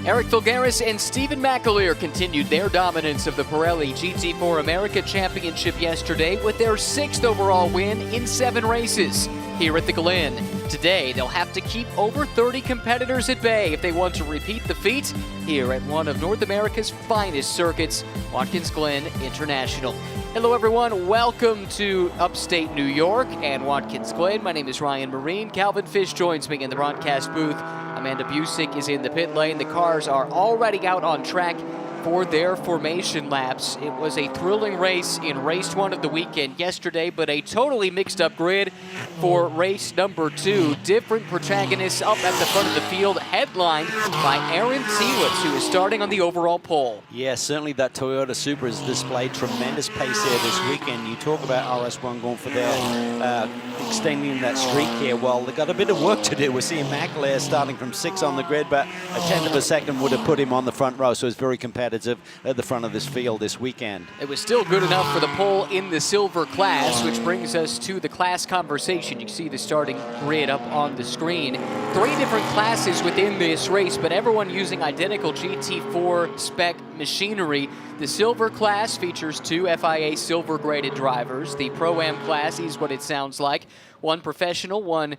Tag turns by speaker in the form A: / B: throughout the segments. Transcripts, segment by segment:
A: Eric Bulgaris and Stephen McAleer continued their dominance of the Pirelli GT4 America Championship yesterday with their 6th overall win in 7 races here at the Glen. Today, they'll have to keep over 30 competitors at bay if they want to repeat the feat here at one of North America's finest circuits, Watkins Glen International. Hello everyone, welcome to upstate New York and Watkins Glen. My name is Ryan Marine. Calvin Fish joins me in the broadcast booth. Amanda Busick is in the pit lane. The cars are already out on track for their formation laps. It was a thrilling race in race 1 of the weekend yesterday, but a totally mixed up grid for race number 2. Different protagonists up at the front of the field, headlined by Aaron Telitz, who is starting on the overall pole.
B: Yeah, certainly that Toyota Supra has displayed tremendous pace here this weekend. You talk about RS1 going for their extending that streak here. Well, they've got a bit of work to do. We're seeing McAleer starting from 6 on the grid, but a tenth of a second would have put him on the front row, so it's very competitive at the front of this field this weekend.
A: It was still good enough for the pole in the silver class, which brings us to the class conversation. You can see the starting grid up on the screen. 3 different classes within this race, but everyone using identical GT4 spec machinery. The silver class features 2 FIA silver graded drivers. The Pro-Am class is what it sounds like. 1 professional, 1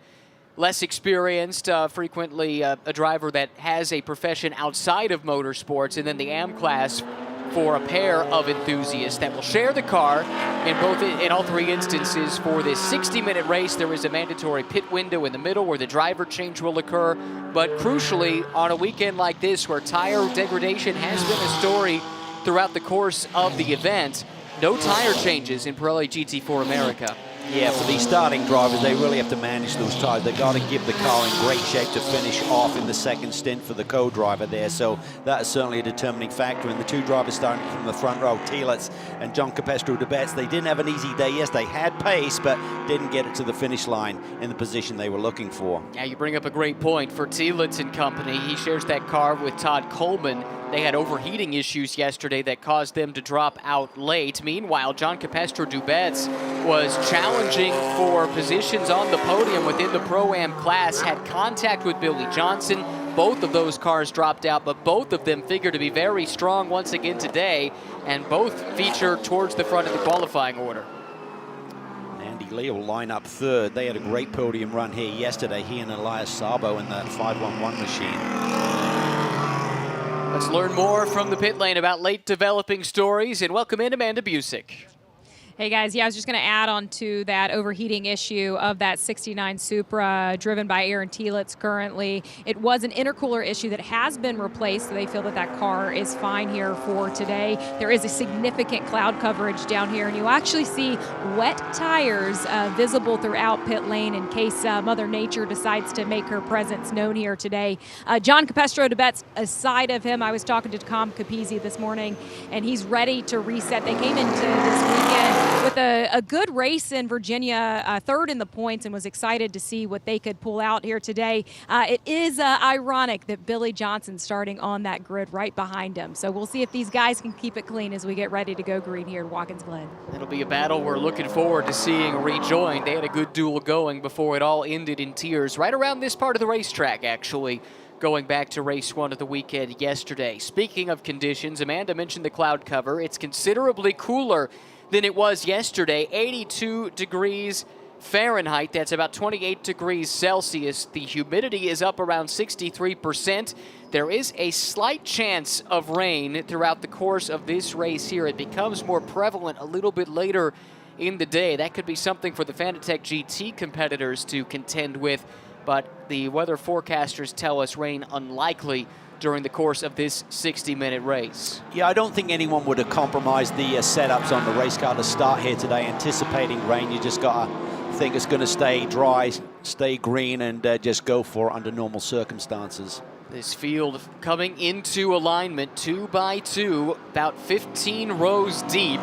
A: less experienced, frequently a driver that has a profession outside of motorsports, and then the AM class for a pair of enthusiasts that will share the car in all 3 instances. For this 60-minute race, there is a mandatory pit window in the middle where the driver change will occur, but crucially, on a weekend like this where tire degradation has been a story throughout the course of the event, no tire changes in Pirelli GT4 America.
B: Yeah, for these starting drivers, they really have to manage those tires. They've got to give the car in great shape to finish off in the second stint for the co-driver there. So that is certainly a determining factor. And the 2 drivers starting from the front row, Telitz and John Capestro-Debets, they didn't have an easy day. Yes, they had pace, but didn't get it to the finish line in the position they were looking for.
A: Yeah, you bring up a great point for Telitz and company. He shares that car with Todd Coleman. They had overheating issues yesterday that caused them to drop out late. Meanwhile, John Capestro-Debets was challenging for positions on the podium within the Pro-Am class, had contact with Billy Johnson. Both of those cars dropped out, but both of them figure to be very strong once again today, and both feature towards the front of the qualifying order.
B: Andy Lee will line up 3rd. They had a great podium run here yesterday, he and Elias Sabo in the 511 machine.
A: Let's learn more from the pit lane about late developing stories, and welcome in Amanda Busick.
C: Hey guys, yeah, I was just going to add on to that overheating issue of that 69 Supra driven by Aaron Telitz currently. It was an intercooler issue that has been replaced, so they feel that that car is fine here for today. There is a significant cloud coverage down here, and you actually see wet tires visible throughout pit lane in case Mother Nature decides to make her presence known here today. John Capestro-Debets, aside of him, I was talking to Tom Capizzi this morning, and he's ready to reset. They came into this weekend with a good race in Virginia, 3rd in the points, and was excited to see what they could pull out here today. It is ironic that Billy Johnson's starting on that grid right behind him. So we'll see if these guys can keep it clean as we get ready to go green here at Watkins Glen.
A: It'll be a battle we're looking forward to seeing rejoined. They had a good duel going before it all ended in tears right around this part of the racetrack, actually, going back to race 1 of the weekend yesterday. Speaking of conditions, Amanda mentioned the cloud cover. It's considerably cooler than it was yesterday. 82 degrees Fahrenheit, that's about 28 degrees Celsius. The humidity is up around 63%. There is a slight chance of rain throughout the course of this race here. It becomes more prevalent a little bit later in the day. That could be something for the Fanatec GT competitors to contend with, but the weather forecasters tell us rain unlikely during the course of this 60-minute race.
B: Yeah, I don't think anyone would have compromised the setups on the race car to start here today, anticipating rain. You just got to think it's going to stay dry, stay green, and just go for it under normal circumstances.
A: This field coming into alignment 2 by 2, about 15 rows deep.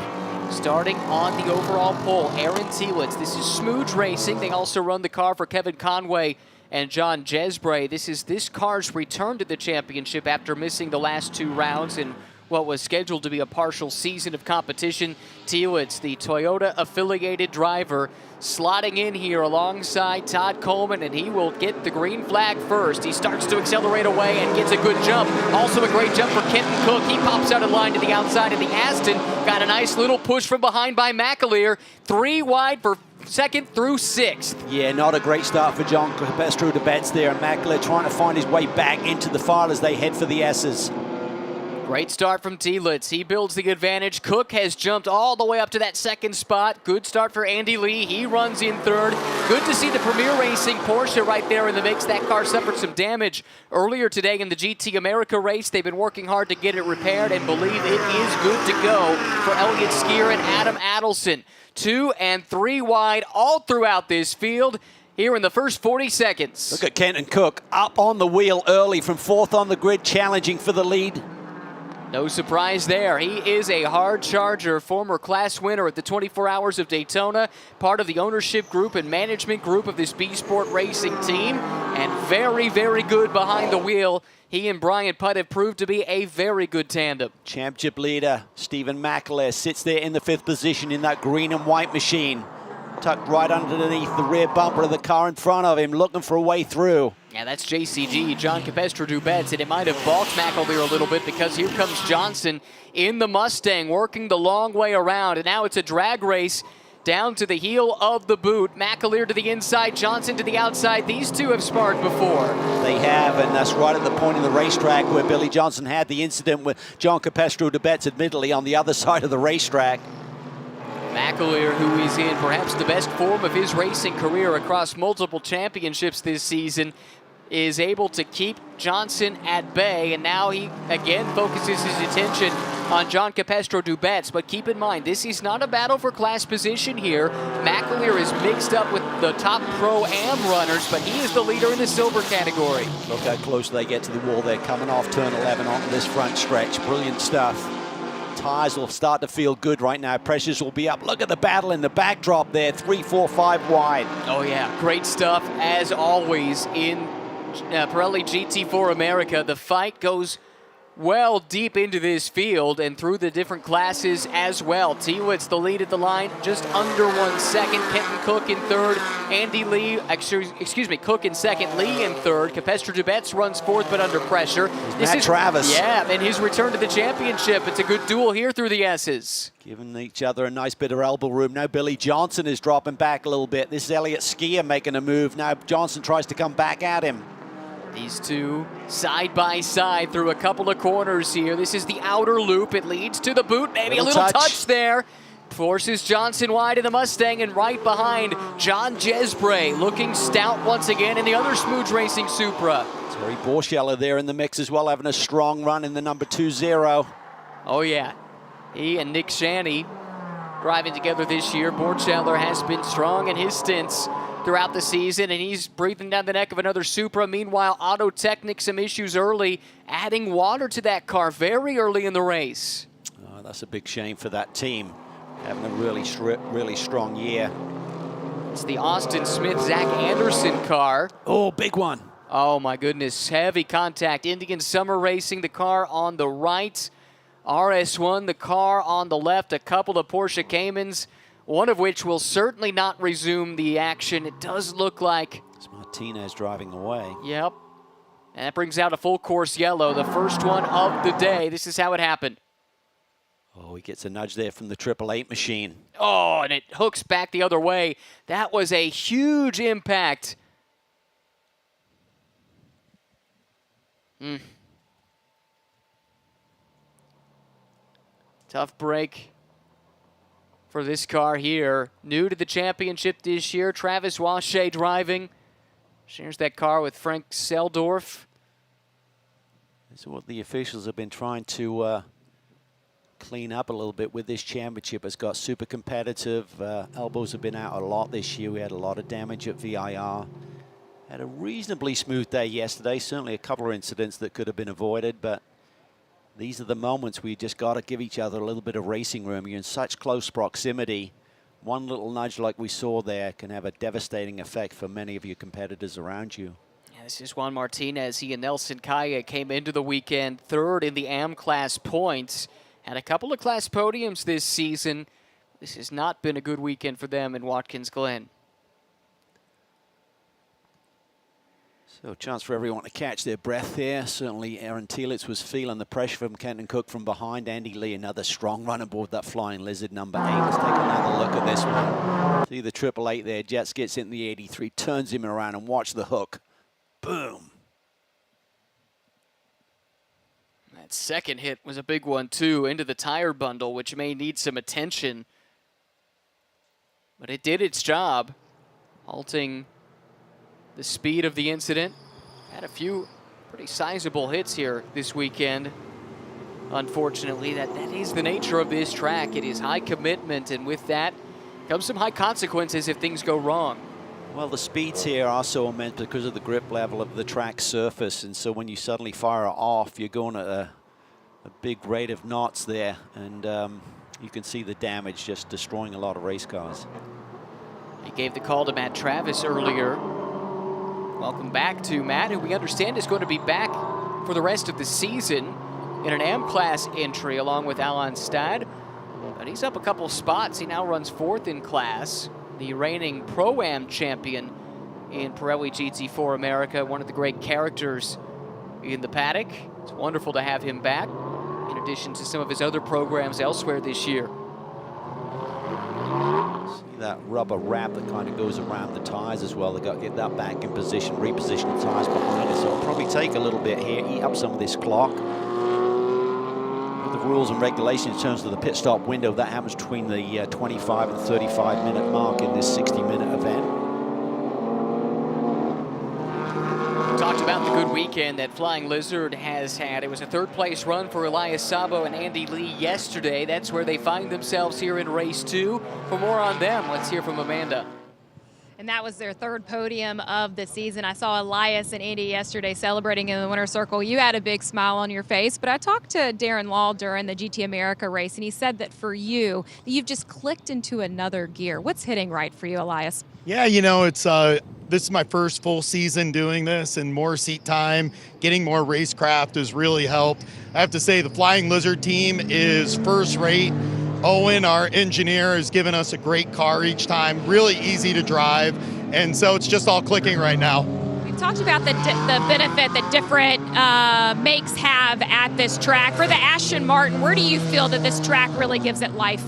A: Starting on the overall pole, Aaron Telitz. This is Smooge Racing. They also run the car for Kevin Conway and John Jesbray. This is this car's return to the championship after missing the last 2 rounds and what was scheduled to be a partial season of competition. Thielitz, the Toyota-affiliated driver, slotting in here alongside Todd Coleman, and he will get the green flag first. He starts to accelerate away and gets a good jump. Also a great jump for Kenton Cook. He pops out of line to the outside of the Aston. Got a nice little push from behind by McAleer. 3 wide for second through sixth.
B: Yeah, not a great start for John Campestro de Betz there, and McAleer trying to find his way back into the fight as they head for the S's.
A: Great start from Thielitz. He builds the advantage. Cook has jumped all the way up to that second spot. Good start for Andy Lee. He runs in third. Good to see the Premier Racing Porsche right there in the mix. That car suffered some damage earlier today in the GT America race. They've been working hard to get it repaired and believe it is good to go for Elliott Skier and Adam Adelson. 2 and 3 wide all throughout this field here in the first 40 seconds.
B: Look at Kenton Cook up on the wheel early from 4th on the grid, challenging for the lead.
A: No surprise there. He is a hard charger, former class winner at the 24 Hours of Daytona, part of the ownership group and management group of this B-Sport racing team, and very, very good behind the wheel. He and Brian Putt have proved to be a very good tandem.
B: Championship leader Stephen McAleer sits there in the 5th position in that green and white machine, tucked right underneath the rear bumper of the car in front of him, looking for a way through.
A: Yeah, that's JCG, John Campestro de Betz, and it might have balked McAleer a little bit because here comes Johnson in the Mustang, working the long way around, and now it's a drag race down to the heel of the boot. McAleer to the inside, Johnson to the outside. These two have sparred before.
B: They have, and that's right at the point in the racetrack where Billy Johnson had the incident with John Campestro de Betz, admittedly, on the other side of the racetrack.
A: McAleer, who is in perhaps the best form of his racing career across multiple championships this season, is able to keep Johnson at bay, and now he again focuses his attention on John Campestro de Betz. But keep in mind, this is not a battle for class position here. McAleer is mixed up with the top Pro-Am runners, but he is the leader in the silver category.
B: Look how close they get to the wall. They're coming off turn 11 on this front stretch. Brilliant stuff. Tires will start to feel good right now. Pressures will be up. Look at the battle in the backdrop there. 3, 4, 5 wide.
A: Oh yeah, great stuff as always in Pirelli GT4 America. The fight goes well deep into this field and through the different classes as well. Thielitz the lead at the line, just under 1 second. Kenton Cook in third. Andy Lee, excuse me, Cook in second. Lee in third. Campestro de Betz runs fourth, but under pressure.
B: This is Travis.
A: Yeah, and his return to the championship. It's a good duel here through the S's.
B: Giving each other a nice bit of elbow room. Now Billy Johnson is dropping back a little bit. This is Elliott Skier making a move. Now Johnson tries to come back at him.
A: These two side by side through a couple of corners here. This is the outer loop. It leads to the boot. Maybe a little touch there. Forces Johnson wide in the Mustang, and right behind John Jesbray, looking stout once again in the other Smooge Racing Supra.
B: Terry Borscheller there in the mix as well, having a strong run in the number 2-0.
A: Oh yeah, he and Nick Shanny driving together this year. Borscheller has been strong in his stints throughout the season, and he's breathing down the neck of another Supra. Meanwhile, Auto Technic, some issues early, adding water to that car very early in the race.
B: Oh, that's a big shame for that team, having a really strong year.
A: It's the Austin Smith, Zach Anderson car.
B: Oh, big one.
A: Oh my goodness, heavy contact. Indian Summer Racing, the car on the right. RS1, the car on the left. A couple of Porsche Caymans, one of which will certainly not resume the action. It does look like
B: it's Martinez driving away.
A: Yep. And that brings out a full course yellow, the first one of the day. This is how it happened.
B: Oh, he gets a nudge there from the 888 machine.
A: Oh, and it hooks back the other way. That was a huge impact. Tough break for this car here. New to the championship this year, Travis Wache driving. Shares that car with Frank Seldorf.
B: This is what the officials have been trying to clean up a little bit with this championship. It's got super competitive. Elbows have been out a lot this year. We had a lot of damage at VIR. Had a reasonably smooth day yesterday. Certainly a couple of incidents that could have been avoided, but these are the moments where you just got to give each other a little bit of racing room. You're in such close proximity. One little nudge like we saw there can have a devastating effect for many of your competitors around you.
A: Yeah, This is Juan Martinez. He and Nelson Kaya came into the weekend third in the AM class points. Had a couple of class podiums this season. This has not been a good weekend for them in Watkins Glen.
B: So chance for everyone to catch their breath there. Certainly Aaron Tielitz was feeling the pressure from Kenton Cook from behind. Andy Lee, another strong run aboard that Flying Lizard, number 8. Let's take another look at this one. See the 888 there. Jets gets in the 83, turns him around, and watch the hook. Boom.
A: That second hit was a big one, too, into the tire bundle, which may need some attention. But it did its job, halting the speed of the incident. Had a few pretty sizable hits here this weekend. Unfortunately, that is the nature of this track. It is high commitment, and with that comes some high consequences if things go wrong.
B: Well, the speeds here are so immense because of the grip level of the track surface, and so when you suddenly fire it off, you're going at a big rate of knots there, and you can see the damage just destroying a lot of race cars.
A: He gave the call to Matt Travis earlier. Welcome back to Matt, who we understand is going to be back for the rest of the season in an AM class entry along with Alan Stad. But he's up a couple spots. He now runs 4th in class. The reigning Pro-Am champion in Pirelli GT4 America, one of the great characters in the paddock. It's wonderful to have him back, in addition to some of his other programs elsewhere this year.
B: See that rubber wrap that kind of goes around the tires as well. They've got to get that back in position, reposition the tires behind it. So it'll probably take a little bit here, eat up some of this clock. With the rules and regulations in terms of the pit stop window, that happens between the 25 and 35 minute mark in this 60-minute event.
A: We talked about the good weekend that Flying Lizard has had. It was a 3rd place run for Elias Sabo and Andy Lee yesterday. That's where they find themselves here in race 2. For more on them, let's hear from Amanda.
C: And that was their 3rd podium of the season. I saw Elias and Andy yesterday celebrating in the winner's circle. You had a big smile on your face, but I talked to Darren Law during the GT America race, and he said that for you, you've just clicked into another gear. What's hitting right for you, Elias?
D: Yeah, you know, it's this is my first full season doing this, and more seat time, getting more racecraft has really helped. I have to say the Flying Lizard team is first rate. Owen, our engineer, has given us a great car each time, really easy to drive, and so it's just all clicking right now.
C: We've talked about the benefit that different makes have at this track. For the Aston Martin, where do you feel that this track really gives it life?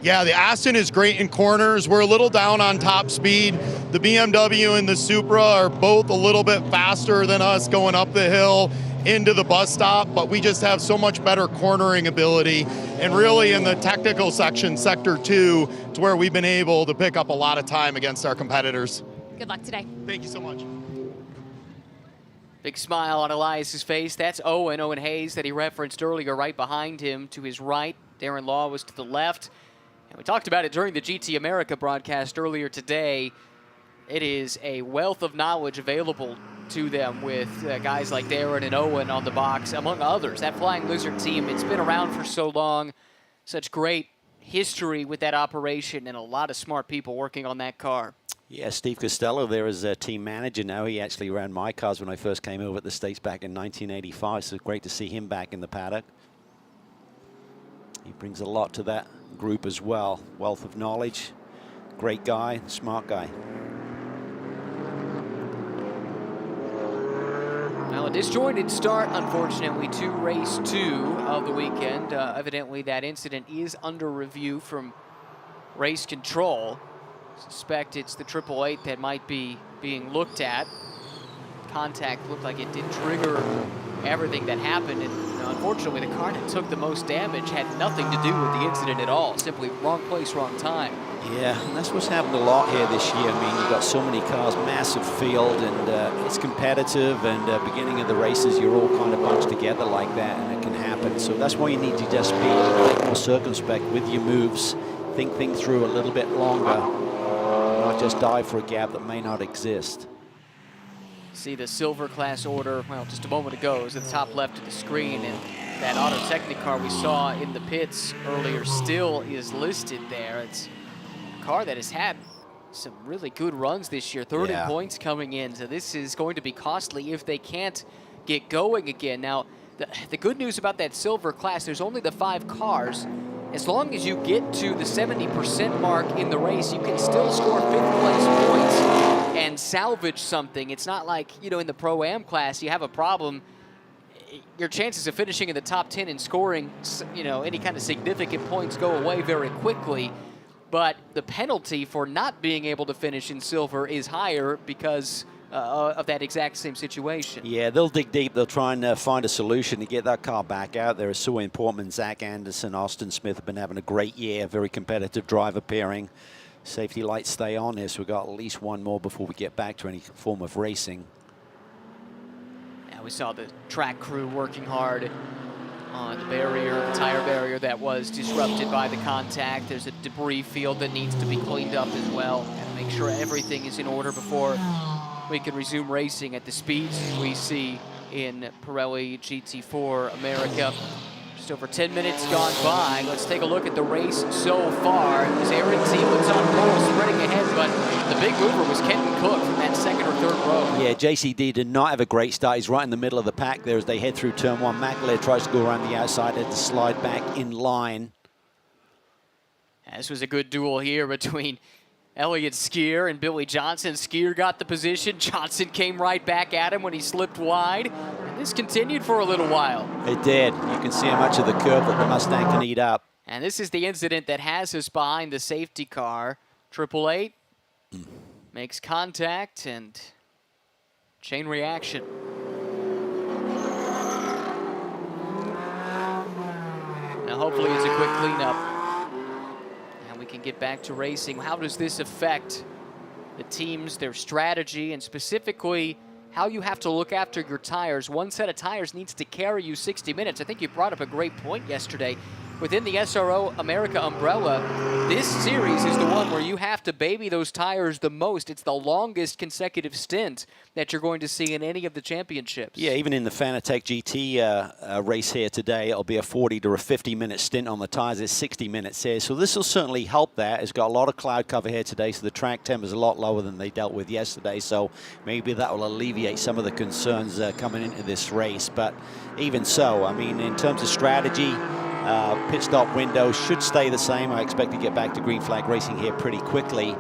D: Yeah, the Aston is great in corners. We're a little down on top speed. The BMW and the Supra are both a little bit faster than us going up the hill into the bus stop, but we just have so much better cornering ability. And really in the technical section, sector 2, to where we've been able to pick up a lot of time against our competitors.
C: Good luck today.
D: Thank you so much.
A: Big smile on Elias's face. That's Owen Hayes that he referenced earlier, right behind him to his right. Darren Law was to the left. And we talked about it during the GT America broadcast earlier today. It is a wealth of knowledge available to them with guys like Darren and Owen on the box, among others. That Flying Lizard team, it's been around for so long, such great history with that operation, and a lot of smart people working on that car.
B: Yeah, Steve Costello there is a team manager now. He actually ran my cars when I first came over at the States back in 1985, so great to see him back in the paddock. He brings a lot to that group as well. Wealth of knowledge, great guy, smart guy.
A: Well, a disjointed start, unfortunately, to race 2 of the weekend. Evidently, that incident is under review from race control. Suspect it's the 888 that might be being looked at. Contact looked like it did trigger everything that happened, and unfortunately, the car that took the most damage had nothing to do with the incident at all. Simply wrong place, wrong time.
B: Yeah, and that's what's happened a lot here this year. I mean, you've got so many cars, massive field, and it's competitive, and beginning of the races, you're all kind of bunched together like that, and it can happen. So that's why you need to just be a little bit more circumspect with your moves, think things through a little bit longer, not just dive for a gap that may not exist.
A: See the silver class order, well, just a moment ago, is at the top left of the screen, and that Auto Technic car we saw in the pits earlier still is listed there. It's a car that has had some really good runs this year, 30 points coming in. So this is going to be costly if they can't get going again. Now, the good news about that silver class, there's only the 5 cars. As long as you get to the 70% mark in the race, you can still score 5th place points and salvage something. It's not like, you know, in the Pro-Am class, you have a problem. Your chances of finishing in the top 10 and scoring, you know, any kind of significant points go away very quickly. But the penalty for not being able to finish in silver is higher because of that exact same situation.
B: Yeah, they'll dig deep. They'll try and find a solution to get that car back out there. Suin Portman, Zach Anderson, Austin Smith have been having a great year. Very competitive driver pairing. Safety lights stay on here, so we've got at least one more before we get back to any form of racing.
A: Now we saw the track crew working hard on the barrier, the tire barrier that was disrupted by the contact. There's a debris field that needs to be cleaned up as well. Gotta make sure everything is in order before we can resume racing at the speeds we see in Pirelli GT4 America. Just over 10 minutes gone by. Let's take a look at the race so far. It was Aaron Thieleman's on pole, spreading ahead, but the big mover was Kenton Cook from that 2nd or 3rd row. Yeah,
B: JCD did not have a great start. He's right in the middle of the pack there as they head through turn 1. McAleer tries to go around the outside, had to slide back in line.
A: This was a good duel here between Elliott Skier and Billy Johnson. Skier got the position. Johnson came right back at him when he slipped wide. And this continued for a little while.
B: It did. You can see how much of the curve that the Mustang can eat up.
A: And this is the incident that has us behind the safety car. 888 makes contact and chain reaction. Now hopefully it's a quick cleanup. We can get back to racing. How does this affect the teams, their strategy, and specifically how you have to look after your tires? One set of tires needs to carry you 60 minutes. I think you brought up a great point yesterday. Within the SRO America umbrella, this series is the one where you have to baby those tires the most. It's the longest consecutive stint that you're going to see in any of the championships.
B: Yeah, even in the Fanatec GT race here today, it'll be a 40 to a 50-minute stint on the tires. It's 60 minutes here, so this will certainly help that. It's got a lot of cloud cover here today, so the track temp is a lot lower than they dealt with yesterday, so maybe that will alleviate some of the concerns coming into this race. But even so, I mean, in terms of strategy, pit stop window should stay the same. I expect to get back to green flag racing here pretty quickly.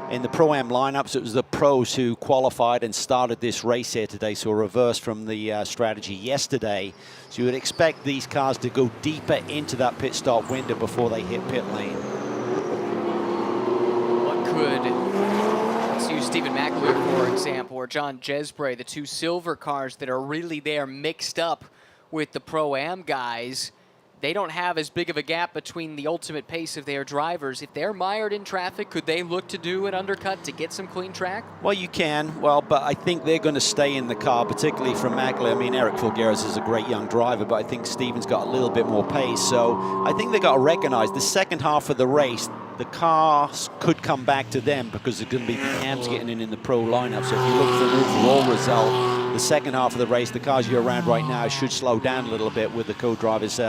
B: In the Pro-Am lineups, it was the pros who qualified and started this race here today, so a reverse from the strategy yesterday. So you would expect these cars to go deeper into that pit stop window before they hit pit lane.
A: What could, let's use Stephen McAleer for example, or John Jesbray, the 2 silver cars that are really there mixed up with the Pro-Am guys. They don't have as big of a gap between the ultimate pace of their drivers. If they're mired in traffic, could they look to do an undercut to get some clean track?
B: Well, you can. Well, but I think they're going to stay in the car, particularly from McAleer. I mean, Eric Bulgaris is a great young driver, but I think Stephen's got a little bit more pace. So I think they got to recognize the second half of the race, the cars could come back to them because there's going to be Hams getting in the pro lineup. So if you look for an overall result, the second half of the race, the cars you're around right now should slow down a little bit with the co-drivers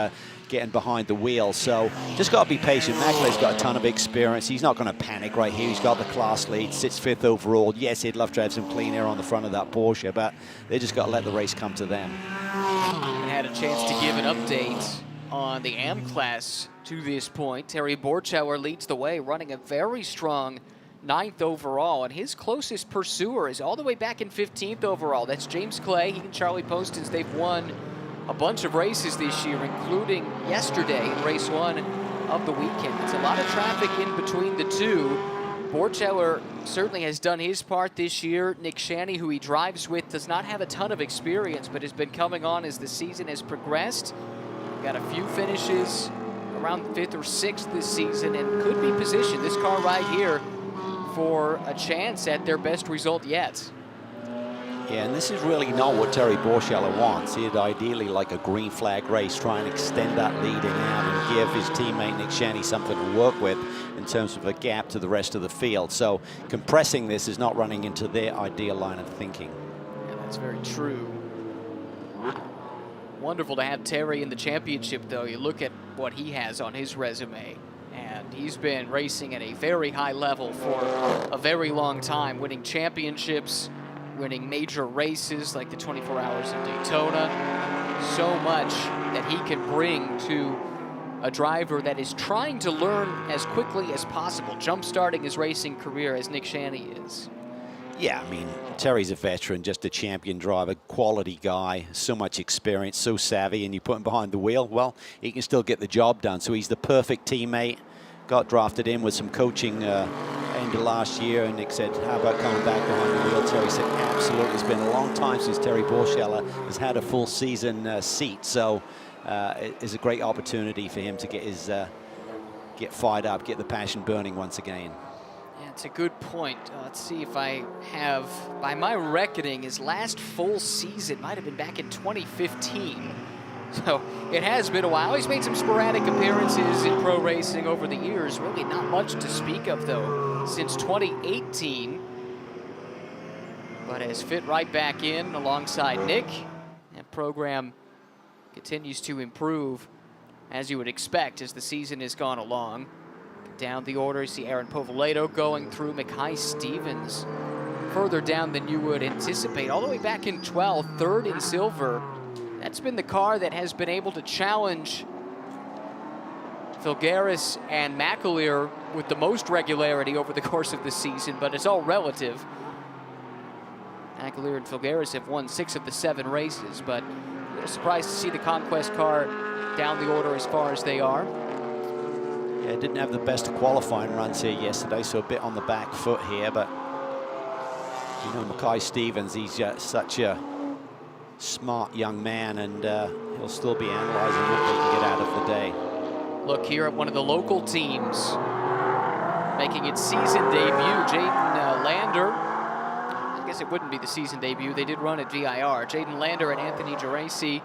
B: getting behind the wheel. So just got to be patient. McAleer's got a ton of experience. He's not going to panic right here. He's got the class lead, sits 5th overall. Yes, he'd love to have some clean air on the front of that Porsche, but they just got to let the race come to them.
A: And had a chance to give an update on the AM class to this point. Terry Borchauer leads the way, running a very strong 9th overall, and his closest pursuer is all the way back in 15th overall. That's James Clay. He and Charlie Postins, they've won a bunch of races this year, including yesterday in race 1 of the weekend. It's a lot of traffic in between the two. Borchauer certainly has done his part this year. Nick Shanny, who he drives with, does not have a ton of experience, but has been coming on as the season has progressed. Got a few finishes around 5th or 6th this season and could be positioned, this car right here, for a chance at their best result yet.
B: Yeah, and this is really not what Terry Borchauer wants. He'd ideally like a green flag race, try and extend that leading out and give his teammate Nick Shanny something to work with in terms of a gap to the rest of the field. So compressing this is not running into their ideal line of thinking.
A: Yeah, that's very true. Wonderful to have Terry in the championship, though. You look at what he has on his resume. And he's been racing at a very high level for a very long time, winning championships, winning major races like the 24 Hours of Daytona. So much that he can bring to a driver that is trying to learn as quickly as possible, jump-starting his racing career as Nick Shaney is.
B: Yeah, I mean, Terry's a veteran, just a champion driver, quality guy, so much experience, so savvy, and you put him behind the wheel, well, he can still get the job done. So he's the perfect teammate. Got drafted in with some coaching end of last year, and Nick said, how about coming back behind the wheel? Terry said, absolutely. It's been a long time since Terry Borschella has had a full season seat, so it's a great opportunity for him to get his get fired up, get the passion burning once again.
A: Yeah, it's a good point. Let's see if I have, by my reckoning, his last full season might have been back in 2015. So it has been a while. He's made some sporadic appearances in pro racing over the years. Really not much to speak of, though, since 2018. But has fit right back in alongside Nick. That program continues to improve, as you would expect, as the season has gone along. Down the order, you see Aaron Povolato going through, Mackay Stevens further down than you would anticipate. All the way back in 12th, third in silver. That's been the car that has been able to challenge Bulgaris and McAleer with the most regularity over the course of the season, but it's all relative. McAleer and Bulgaris have won 6 of the 7 races, but we're surprised to see the Conquest car down the order as far as they are.
B: Yeah, didn't have the best qualifying runs here yesterday, so a bit on the back foot here, but you know, Mackay Stevens, he's such a smart young man, and he'll still be analyzing what they can get out of the day.
A: Look here at one of the local teams making its season debut, Jaden Lander. I guess it wouldn't be the season debut. They did run at VIR. Jaden Lander and Anthony Geraci,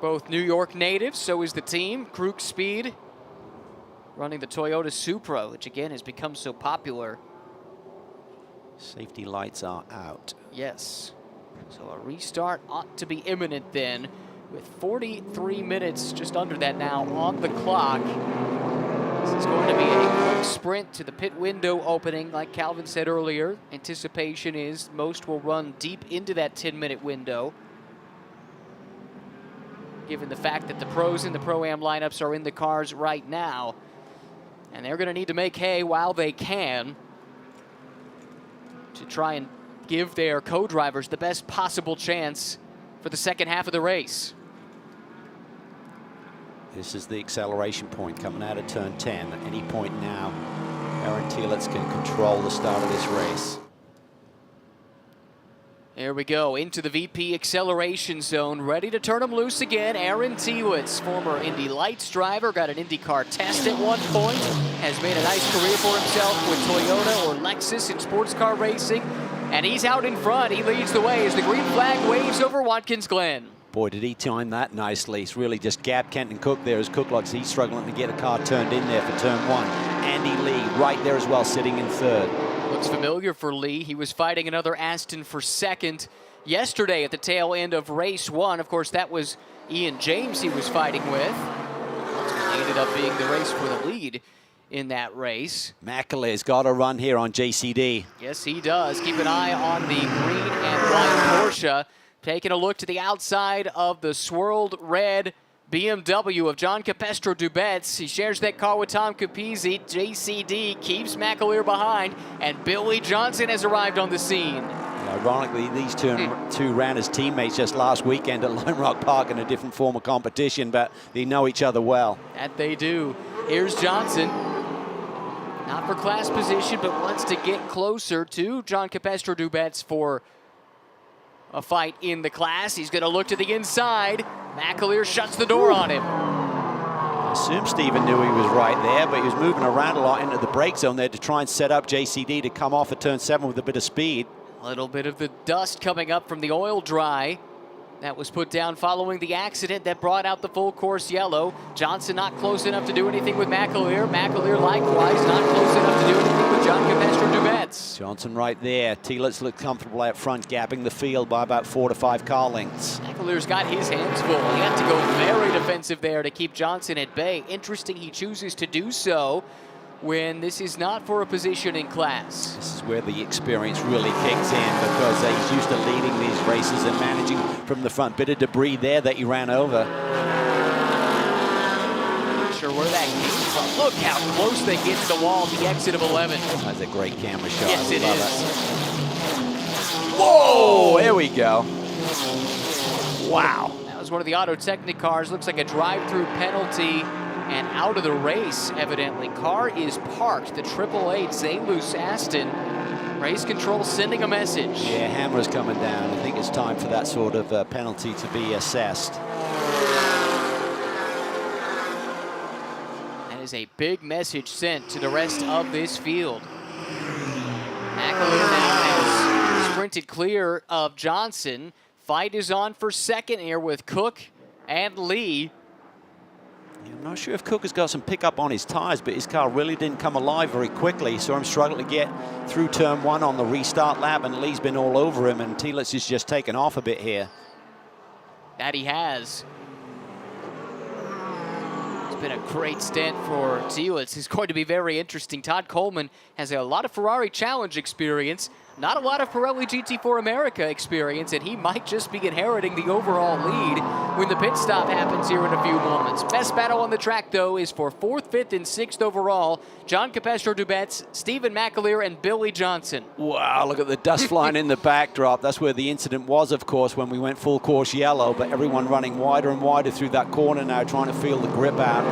A: both New York natives. So is the team. Krug Speed running the Toyota Supra, which again has become so popular.
B: Safety lights are out.
A: Yes. So a restart ought to be imminent then, with 43 minutes, just under that now, on the clock. This is going to be a quick sprint to the pit window opening, like Calvin said earlier. Anticipation is most will run deep into that 10-minute window, given the fact that the pros and the Pro-Am lineups are in the cars right now. And they're going to need to make hay while they can to try and give their co-drivers the best possible chance for the second half of the race.
B: This is the acceleration point coming out of turn 10. At any point now, Aaron Telitz can control the start of this race.
A: There we go, into the VP acceleration zone, ready to turn them loose again. Aaron Telitz, former Indy Lights driver, got an IndyCar test at one point, has made a nice career for himself with Toyota or Lexus in sports car racing, and he's out in front. He leads the way as the green flag waves over Watkins Glen.
B: Boy, did he time that nicely. It's really just Gab Kenton Cook there as Cook looks. He's struggling to get a car turned in there for turn 1. Andy Lee right there as well, sitting in third.
A: Looks familiar for Lee. He was fighting another Aston for second yesterday at the tail end of race 1. Of course, that was Ian James he was fighting with. Ultimately ended up being the race for the lead in that race.
B: McAleer's got a run here on JCD.
A: Yes, he does. Keep an eye on the green and white Porsche. Taking a look to the outside of the swirled red BMW of John Capestro Dubets. He shares that car with Tom Capizzi. JCD keeps McAleer behind, and Billy Johnson has arrived on the scene.
B: Ironically, these two ran as teammates just last weekend at Lone Rock Park in a different form of competition, but they know each other well.
A: That they do. Here's Johnson. Not for class position, but wants to get closer to John Capestro Dubets for a fight in the class. He's going to look to the inside. McAleer shuts the door on him.
B: I assume Stephen knew he was right there, but he was moving around a lot into the brake zone there to try and set up JCD to come off at turn 7 with a bit of speed.
A: A little bit of the dust coming up from the oil dry that was put down following the accident that brought out the full course yellow. Johnson not close enough to do anything with McAleer. McAleer likewise not close enough to do anything with John Capestro-Dubets.
B: Johnson right there. Telitz looked comfortable out front, gapping the field by about 4 to 5 car lengths.
A: McAleer's got his hands full. He had to go very defensive there to keep Johnson at bay. Interesting he chooses to do so when this is not for a position in class.
B: This is where the experience really kicks in, because he's used to leading these races and managing from the front. Bit of debris there that he ran over.
A: Not sure where that came from. Look how close they get to the wall at the exit of 11.
B: That's a great camera shot.
A: Yes, it
B: Love
A: is.
B: Whoa, there we go. Wow.
A: That was one of the Auto Technica cars. Looks like a drive-through penalty and out of the race, evidently. Car is parked. The 888 St. Louis Aston. Race control sending a message.
B: Yeah, hammer's coming down. I think it's time for that sort of penalty to be assessed.
A: That is a big message sent to the rest of this field. McAleer now has sprinted clear of Johnson. Fight is on for second here with Cook and Lee.
B: I'm not sure if Cook has got some pickup on his tires, but his car really didn't come alive very quickly. Saw him struggle to get through turn 1 on the restart lap, and Lee's been all over him, and Telitz has just taken off a bit here.
A: That he has. It's been a great stint for Telitz. It's going to be very interesting. Todd Coleman has a lot of Ferrari Challenge experience, not a lot of Pirelli GT4 America experience, and he might just be inheriting the overall lead when the pit stop happens here in a few moments. Best battle on the track, though, is for 4th, 5th, and 6th overall. John Capestro-Dubets, Stephen McAleer, and Billy Johnson.
B: Wow, look at the dust flying in the backdrop. That's where the incident was, of course, when we went full course yellow, but everyone running wider and wider through that corner now, trying to feel the grip out.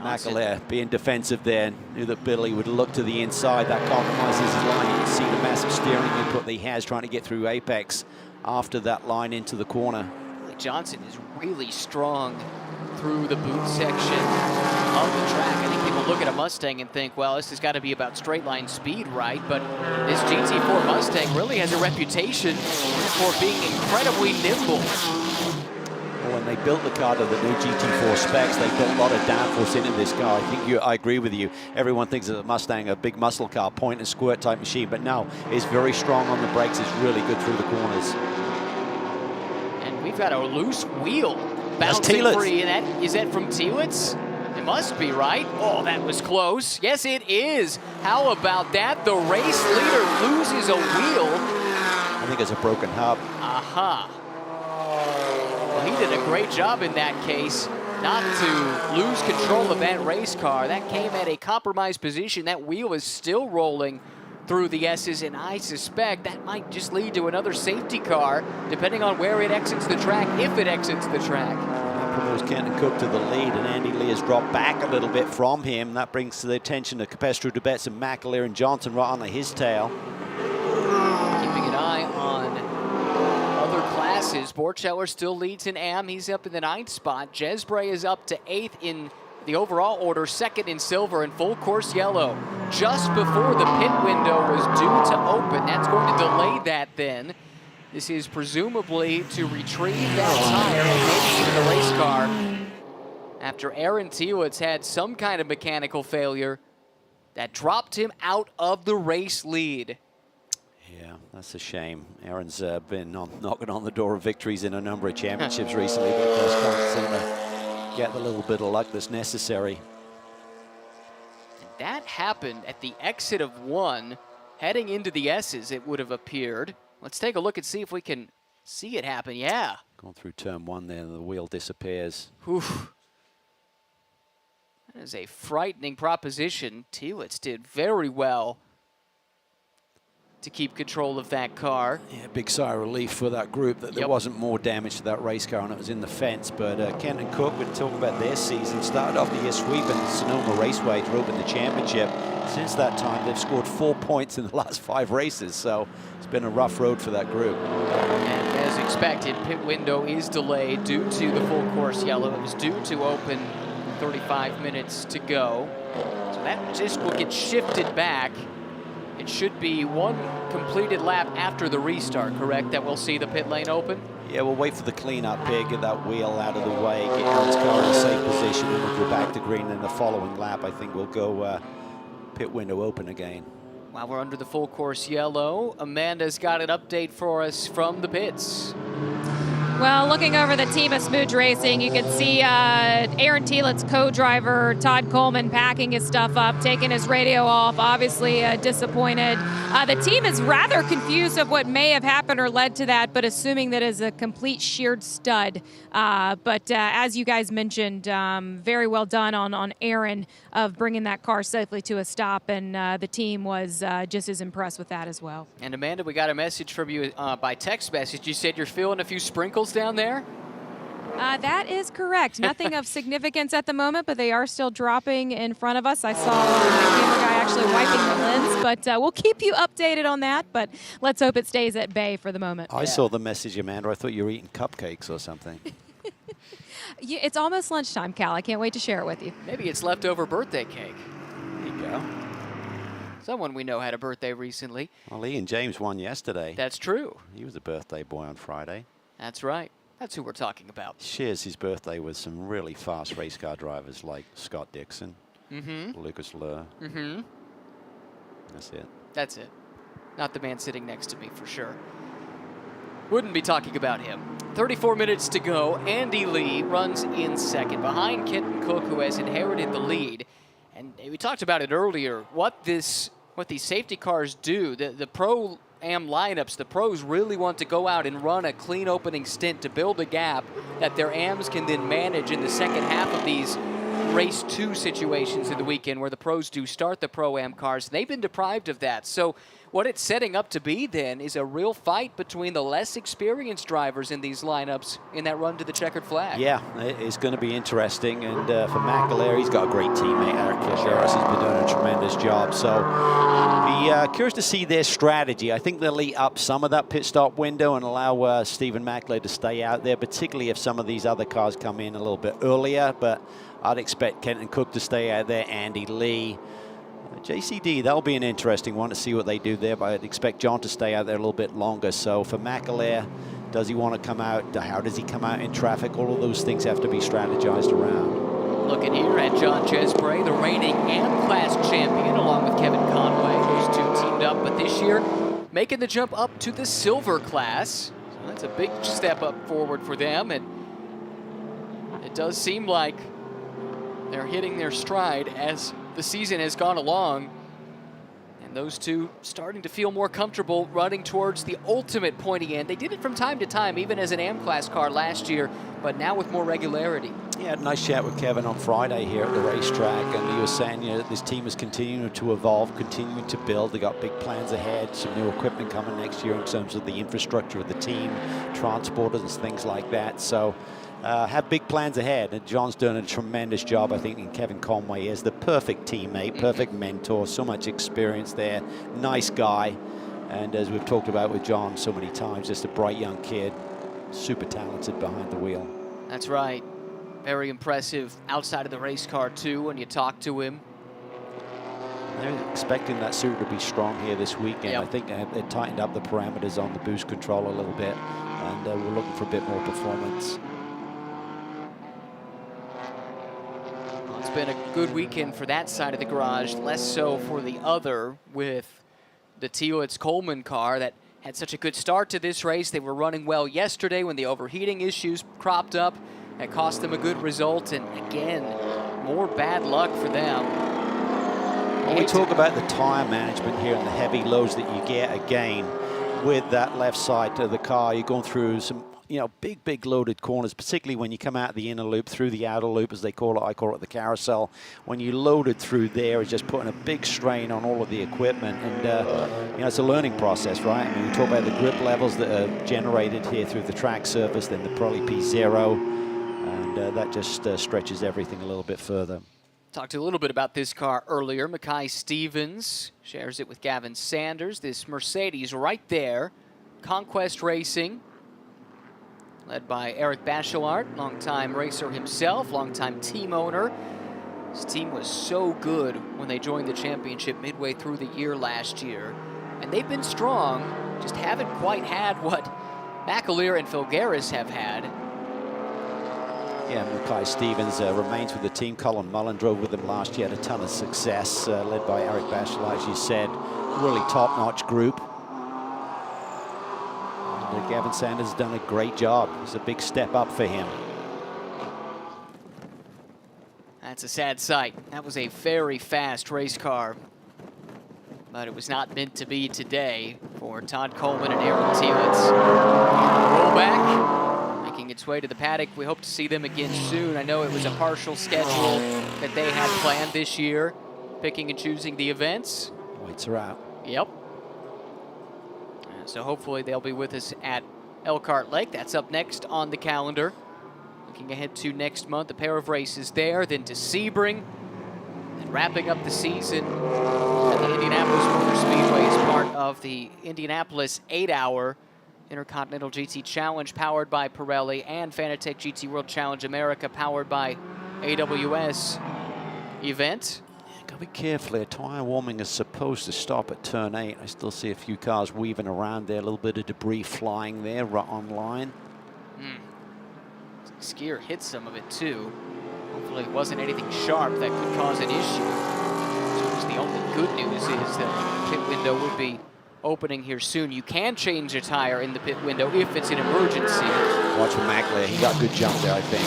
B: McAleer being defensive there, knew that Billy would look to the inside. That compromises his line. You can see the massive steering input that he has trying to get through apex after that line into the corner.
A: Billy Johnson is really strong through the boot section of the track. I think people look at a Mustang and think, well, this has got to be about straight line speed, right? But this GT4 Mustang really has a reputation for being incredibly nimble.
B: When they built the car to the new GT4 specs, they built a lot of downforce into this car. I agree with you. Everyone thinks of the Mustang a big muscle car, point and squirt type machine, but no, it's very strong on the brakes. It's really good through the corners.
A: And we've got a loose wheel bouncing free. And is that from Telitz? It must be, right? Oh, that was close. Yes, it is. How about that? The race leader loses a wheel.
B: I think it's a broken hub.
A: Aha. Well, he did a great job in that case not to lose control of that race car. That came at a compromised position. That wheel is still rolling through the S's, and I suspect that might just lead to another safety car, depending on where it exits the track, if it exits the track.
B: That promotes Kenton Cook to the lead, and Andy Lee has dropped back a little bit from him. That brings to the attention of Capestro-Dubets and McAleer and Johnson right on his tail.
A: Keeping an eye on other classes. Borcheller still leads in AM. He's up in the 9th spot. Jesbray is up to 8th in the overall order, 2nd in silver and full course yellow. Just before the pit window was due to open. That's going to delay that then. This is presumably to retrieve that tire and maybe even the race car after Aaron Telitz had some kind of mechanical failure that dropped him out of the race lead.
B: Yeah, that's a shame. Aaron's been knocking on the door of victories in a number of championships recently, but just can't seem to get the little bit of luck that's necessary.
A: That happened at the exit of 1, heading into the S's, it would have appeared. Let's take a look and see if we can see it happen. Yeah.
B: Going through turn 1 there, the wheel disappears.
A: Oof. That is a frightening proposition. Telitz did very well to keep control of that car.
B: Yeah, big sigh of relief for that group that there wasn't more damage to that race car and it was in the fence. But Kent and Cook, we're talking about their season, started off the year sweeping Sonoma Raceway to open the championship. Since that time, they've scored 4 points in the last 5 races, so it's been a rough road for that group.
A: And as expected, pit window is delayed due to the full course yellow. It was due to open 35 minutes to go. So that just will get shifted back. It should be 1 completed lap after the restart, correct, that we'll see the pit lane open?
B: Yeah, we'll wait for the cleanup here, get that wheel out of the way, get Aaron's car in a safe position, and we'll go back to green. And the following lap, I think we'll go pit window open again.
A: While we're under the full course yellow, Amanda's got an update for us from the pits.
C: Well, looking over the team of Smooge Racing, you can see Aaron Tielet's co-driver, Todd Coleman, packing his stuff up, taking his radio off, obviously disappointed. The team is rather confused of what may have happened or led to that, but assuming that is a complete sheared stud. But as you guys mentioned, very well done on Aaron of bringing that car safely to a stop, and the team was just as impressed with that as well.
A: And Amanda, we got a message from you by text message. You said you're feeling a few sprinkles down there?
C: That is correct. Nothing of significance at the moment, but they are still dropping in front of us. I saw my camera guy actually wiping the lens, but we'll keep you updated on that, but let's hope it stays at bay for the moment.
B: I saw the message, Amanda. I thought you were eating cupcakes or something.
C: Yeah, it's almost lunchtime, Cal. I can't wait to share it with you.
A: Maybe it's leftover birthday cake.
B: There you go.
A: Someone we know had a birthday recently.
B: Well, Ian James won yesterday.
A: That's true.
B: He was a birthday boy on Friday.
A: That's right. That's who we're talking about.
B: Shares his birthday with some really fast race car drivers like Scott Dixon, Lucas Lurr. That's it.
A: That's it. Not the man sitting next to me for sure. Wouldn't be talking about him. 34 minutes to go. Andy Lee runs in second behind Kenton Cook, who has inherited the lead. And we talked about it earlier, what these safety cars do. The Pro-Am lineups, the pros really want to go out and run a clean opening stint to build a gap that their AMs can then manage in the second half of these race 2 situations in the weekend where the pros do start the Pro-Am cars. They've been deprived of that. So what it's setting up to be then is a real fight between the less experienced drivers in these lineups in that run to the checkered flag.
B: Yeah, it's going to be interesting. And for McAleer, he's got a great teammate. Eric Bulgaris has been doing a tremendous job. So be curious to see their strategy. I think they'll eat up some of that pit stop window and allow Stephen McAleer to stay out there, particularly if some of these other cars come in a little bit earlier. But I'd expect Kenton Cook to stay out there, Andy Lee. JCD, that'll be an interesting one to see what they do there, but I'd expect John to stay out there a little bit longer. So for McAleer, does he want to come out? How does he come out in traffic? All of those things have to be strategized around.
A: Looking here at John Chesbray, the reigning AM class champion, along with Kevin Conway. Those two teamed up, but this year making the jump up to the silver class. So that's a big step up forward for them, and it does seem like they're hitting their stride as the season has gone along, and those two starting to feel more comfortable running towards the ultimate pointy end. They did it from time to time, even as an AM class car last year, but now with more regularity.
B: Yeah, had a nice chat with Kevin on Friday here at the racetrack, and he was saying, you know, this team is continuing to evolve, continuing to build. They got big plans ahead, some new equipment coming next year in terms of the infrastructure of the team, transporters and things like that. So have big plans ahead, and John's doing a tremendous job, I think, and Kevin Conway is the perfect teammate, perfect mentor, so much experience there, nice guy, and as we've talked about with John so many times, just a bright young kid, super talented behind the wheel.
A: That's right. Very impressive outside of the race car too when you talk to him.
B: They're expecting that suit to be strong here this weekend.
A: Yep.
B: I think they tightened up the parameters on the boost control a little bit, and we're looking for a bit more performance.
A: It's been a good weekend for that side of the garage, less so for the other with the Tielet's Coleman car that had such a good start to this race. They were running well yesterday when the overheating issues cropped up. It cost them a good result, and again, more bad luck for them.
B: When we talk about the tire management here and the heavy loads that you get, again, with that left side of the car, you're going through some, you know, big loaded corners, particularly when you come out of the inner loop through the outer loop, as they call it. I call it the carousel. When you load it through there, it's just putting a big strain on all of the equipment, and you know, it's a learning process, right? I mean, we talk about the grip levels that are generated here through the track surface, then the Pirelli P0, and that just stretches everything a little bit further.
A: Talked a little bit about this car earlier. Mackay Stevens shares it with Gavin Sanders. This Mercedes right there, Conquest Racing, led by Eric Bachelart, longtime racer himself, longtime team owner. His team was so good when they joined the championship midway through the year last year. And they've been strong, just haven't quite had what McAleer and Bulgaris have had
B: Yeah, Mackay Stevens remains with the team. Colin Mullen drove with them last year, had a ton of success, led by Eric Bashel, as you said. Really top-notch group. And Gavin Sanders has done a great job. It's a big step up for him.
A: That's a sad sight. That was a very fast race car, but it was not meant to be today for Todd Coleman and Aaron Tielitz. Roll back, making its way to the paddock. We hope to see them again soon. I know it was a partial schedule that they had planned this year, picking and choosing the events.
B: Lights are out.
A: Yep. So hopefully they'll be with us at Elkhart Lake. That's up next on the calendar. Looking ahead to next month, a pair of races there, then to Sebring, and wrapping up the season at the Indianapolis Motor Speedway as part of the Indianapolis 8-hour Intercontinental GT Challenge powered by Pirelli and Fanatec GT World Challenge America powered by AWS event.
B: Gotta be careful here. Tire warming is supposed to stop at turn 8. I still see a few cars weaving around there, a little bit of debris flying there right on line.
A: Skier hit some of it too. Hopefully it wasn't anything sharp that could cause an issue. So the only good news is that the pit window would be opening here soon. You can change a tire in the pit window if it's an emergency.
B: Watch for Mackley. He got a good jump there, I think.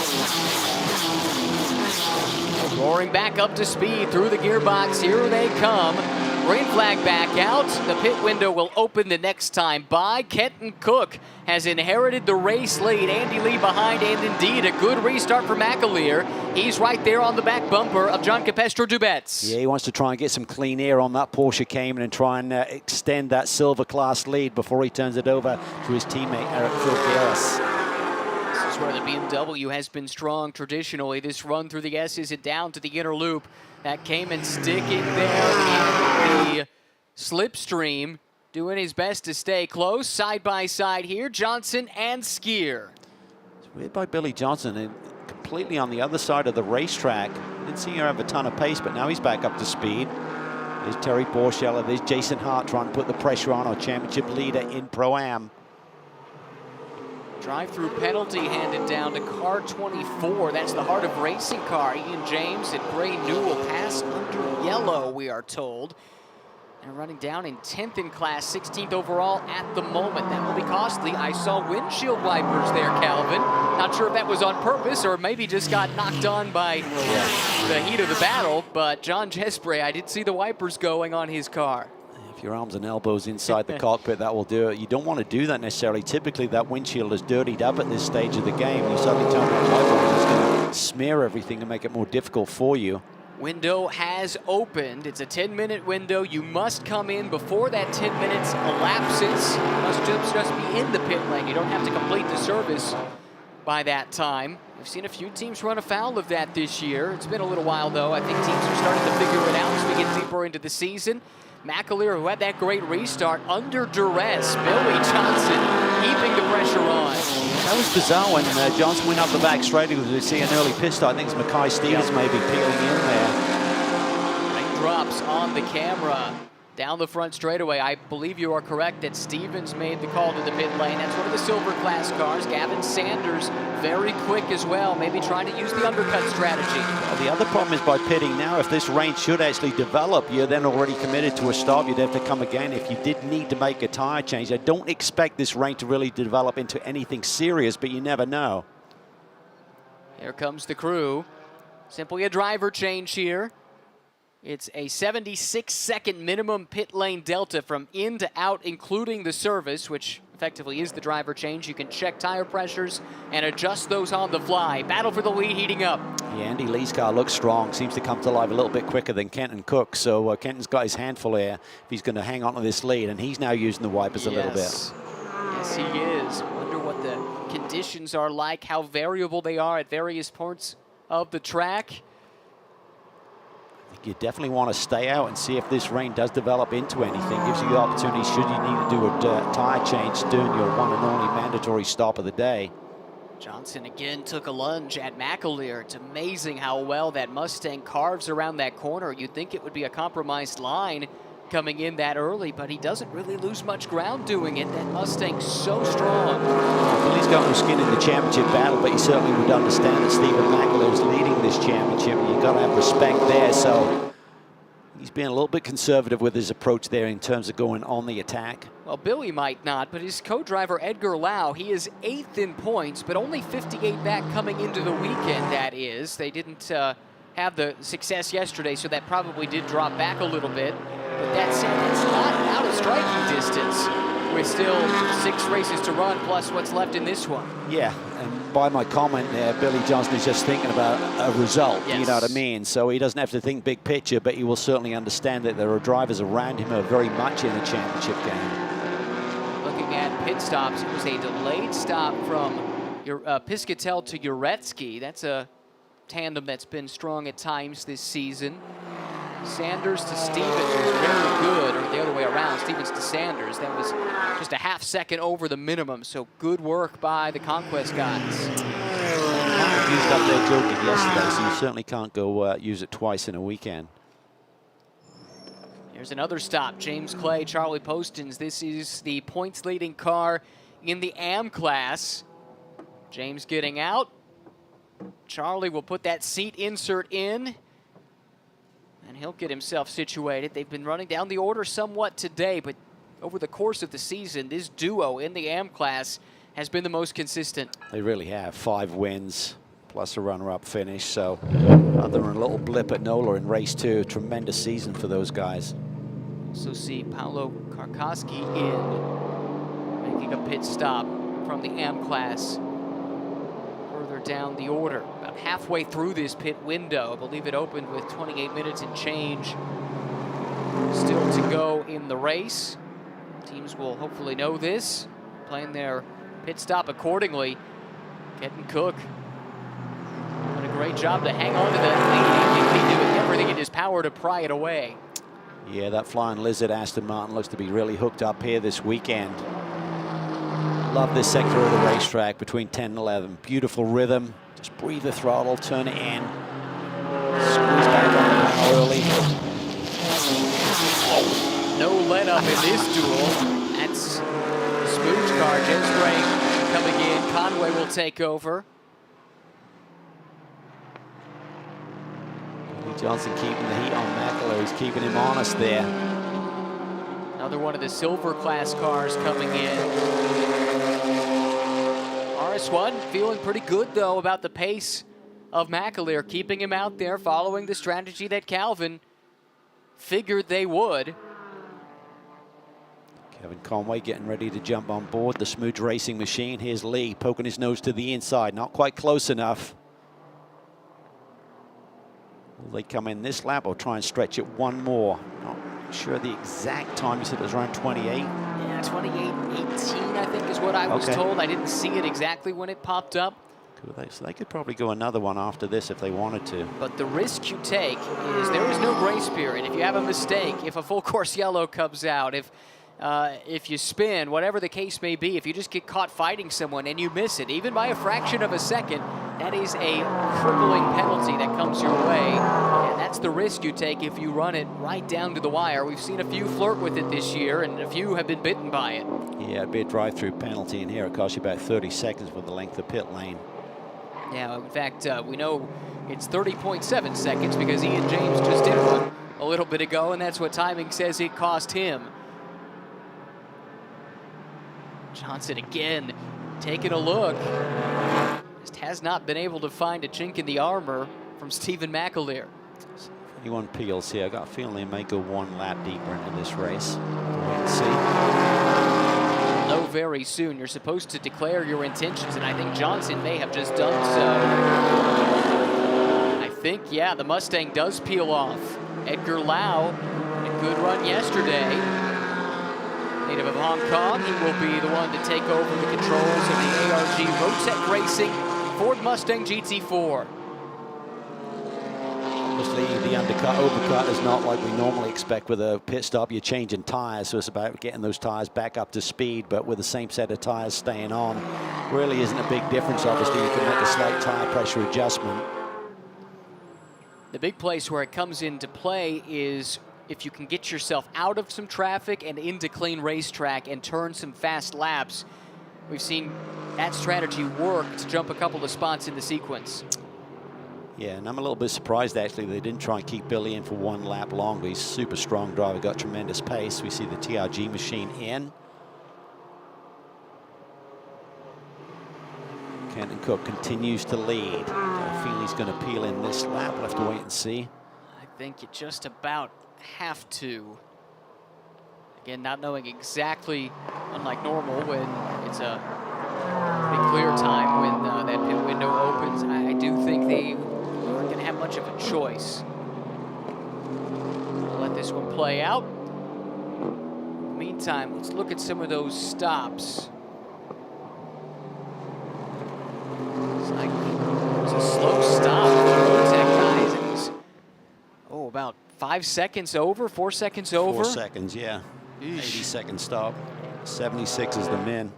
A: Roaring back up to speed through the gearbox. Here they come. Green flag back out. The pit window will open the next time by. Kenton Cook has inherited the race lead. Andy Lee behind, and indeed a good restart for McAleer. He's right there on the back bumper of John Capestro Dubets.
B: Yeah, he wants to try and get some clean air on that Porsche Cayman and try and extend that silver class lead before he turns it over to his teammate Eric Bulgaris.
A: This is where the BMW has been strong traditionally. This run through the S's and down to the inner loop. That Cayman sticking there in the slipstream, doing his best to stay close. Side by side here, Johnson and Skier.
B: It's weird by Billy Johnson, and completely on the other side of the racetrack. Didn't see him have a ton of pace, but now he's back up to speed. There's Terry Borchella, there's Jason Hart trying to put the pressure on our championship leader in Pro-Am.
A: Drive-through penalty handed down to car 24. That's the Heart of Racing car. Ian James and Gray Newell pass under yellow, we are told. And running down in 10th in class, 16th overall at the moment. That will be costly. I saw windshield wipers there, Calvin. Not sure if that was on purpose or maybe just got knocked on by the heat of the battle, but John Jespray, I did see the wipers going on his car.
B: If your arms and elbows inside the cockpit, that will do it. You don't want to do that necessarily. Typically, that windshield is dirtied up at this stage of the game. You suddenly turn that wiper on, it's going to smear everything and make it more difficult for you.
A: Window has opened. It's a 10-minute window. You must come in before that 10 minutes elapses. You must just be in the pit lane. You don't have to complete the service by that time. We've seen a few teams run afoul of that this year. It's been a little while, though. I think teams are starting to figure it out as we get deeper into the season. McAleer, who had that great restart, under duress. Billy Johnson keeping the pressure on.
B: That was bizarre when Johnson went up the back straight. We see an early pit start. I think it's Mackay Stevens maybe peeling in there.
A: Raindrops on the camera. Down the front straightaway, I believe you are correct that Stevens made the call to the pit lane. That's one of the silver class cars. Gavin Sanders, very quick as well, maybe trying to use the undercut strategy.
B: Well, the other problem is by pitting now, if this rain should actually develop, you're then already committed to a stop. You'd have to come again if you did need to make a tire change. I don't expect this rain to really develop into anything serious, but you never know.
A: Here comes the crew. Simply a driver change here. It's a 76-second minimum pit lane delta from in to out, including the service, which effectively is the driver change. You can check tire pressures and adjust those on the fly. Battle for the lead heating up.
B: Yeah, Andy Lee's car looks strong, seems to come to life a little bit quicker than Kenton Cook, so Kenton's got his handful here if he's going to hang on to this lead, and he's now using the wipers a little bit.
A: Yes, he is. Wonder what the conditions are like, how variable they are at various parts of the track.
B: You definitely want to stay out and see if this rain does develop into anything. Gives you the opportunity, should you need to do a tire change, doing your one and only mandatory stop of the day.
A: Johnson again took a lunge at McAleer. It's amazing how well that Mustang carves around that corner. You'd think it would be a compromised line coming in that early, but he doesn't really lose much ground doing it. That Mustang's so strong.
B: Well, he's got no skin in the championship battle, but he certainly would understand that Stephen McAleer is leading this championship, and you've got to have respect there. So he's being a little bit conservative with his approach there in terms of going on the attack.
A: Well, Billy might not, but his co-driver Edgar Lau, he is 8th in points, but only 58 back coming into the weekend, that is. They didn't have the success yesterday, so that probably did drop back a little bit. But that said, it's not out of striking distance with still 6 races to run, plus what's left in this one.
B: Yeah, and by my comment there, Billy Johnson is just thinking about a result,
A: Yes.
B: You know what I mean? So he doesn't have to think big picture, but he will certainly understand that there are drivers around him who are very much in the championship game.
A: Looking at pit stops, it was a delayed stop from Piscatel to Uretsky. That's a tandem that's been strong at times this season. Sanders to Stevens was very good, or the other way around, Stevens to Sanders. That was just a half second over the minimum, so good work by the Conquest guys.
B: Used up their joking yesterday, so you certainly can't go use it twice in a weekend.
A: Here's another stop, James Clay, Charlie Postins. This is the points leading car in the AM class. James getting out. Charlie will put that seat insert in, and he'll get himself situated. They've been running down the order somewhat today, but over the course of the season, this duo in the AM class has been the most consistent.
B: They really have 5 wins plus a runner-up finish. So other than a little blip at NOLA in race 2, a tremendous season for those guys.
A: Also see Paolo Karkoski in, making a pit stop from the AM class further down the order. About halfway through this pit window. I believe it opened with 28 minutes and change still to go in the race. Teams will hopefully know this, playing their pit stop accordingly. Kenton Cook doing a great job to hang on to that lead. He's doing everything in his power to pry it away.
B: Yeah, that Flying Lizard Aston Martin looks to be really hooked up here this weekend. Love this sector of the racetrack between 10 and 11. Beautiful rhythm. Just breathe the throttle, turn it in. Squeeze back on the power early.
A: No let up in this duel. That's the Smooch car. James Gray coming in. Conway will take over.
B: Billy Johnson keeping the heat on McAleer. He's keeping him honest there.
A: Another one of the silver class cars coming in. RS1 feeling pretty good, though, about the pace of McAleer, keeping him out there, following the strategy that Calvin figured they would.
B: Kevin Conway getting ready to jump on board the Smooch Racing machine. Here's Lee poking his nose to the inside, not quite close enough. Will they come in this lap or try and stretch it one more? Not sure the exact time. You said it was around 28?
A: Yeah, 28:18, I think, is what I was told. I didn't see it exactly when it popped up.
B: So they could probably go another one after this if they wanted to.
A: But the risk you take is there is no grace period. If you have a mistake, if a full course yellow comes out, if you spin, whatever the case may be, if you just get caught fighting someone and you miss it, even by a fraction of a second, that is a crippling penalty that comes your way. And that's the risk you take if you run it right down to the wire. We've seen a few flirt with it this year, and a few have been bitten by it.
B: Yeah, it'd be a drive-through penalty in here. It costs you about 30 seconds for the length of pit lane.
A: Yeah, in fact, we know it's 30.7 seconds because Ian James just did one a little bit ago, and that's what timing says it cost him. Johnson again taking a look. Just has not been able to find a chink in the armor from Stephen McAleer.
B: 21 peels here. I got a feeling they may go one lap deeper into this race. Wait and see.
A: Know very soon. You're supposed to declare your intentions, and I think Johnson may have just done so. I think, yeah, the Mustang does peel off. Edgar Lau, a good run yesterday. Native of Hong Kong, he will be the one to take over the controls of the ARG Rotec Racing Ford Mustang GT4.
B: Obviously, the overcut is not like we normally expect with a pit stop. You're changing tires, so it's about getting those tires back up to speed, but with the same set of tires staying on, really isn't a big difference. Obviously, you can make a slight tire pressure adjustment.
A: The big place where it comes into play is if you can get yourself out of some traffic and into clean racetrack and turn some fast laps, we've seen that strategy work to jump a couple of spots in the sequence.
B: Yeah, and I'm a little bit surprised actually they didn't try and keep Billy in for one lap longer. He's a super strong driver, got tremendous pace. We see the TRG machine in. Kenton Cook continues to lead. I feel he's going to peel in this lap. We'll have to wait and see.
A: I think you just about have to. Again, not knowing exactly, unlike normal, when it's a pretty clear time when that pit window opens, I do think they aren't going to have much of a choice. We'll let this one play out. Meantime, let's look at some of those stops. It's like it's a slow stop for the Road Tech guys. It was, about 5 seconds over, 4 seconds over.
B: 4 seconds, yeah. 80-second stop. 76 is the min.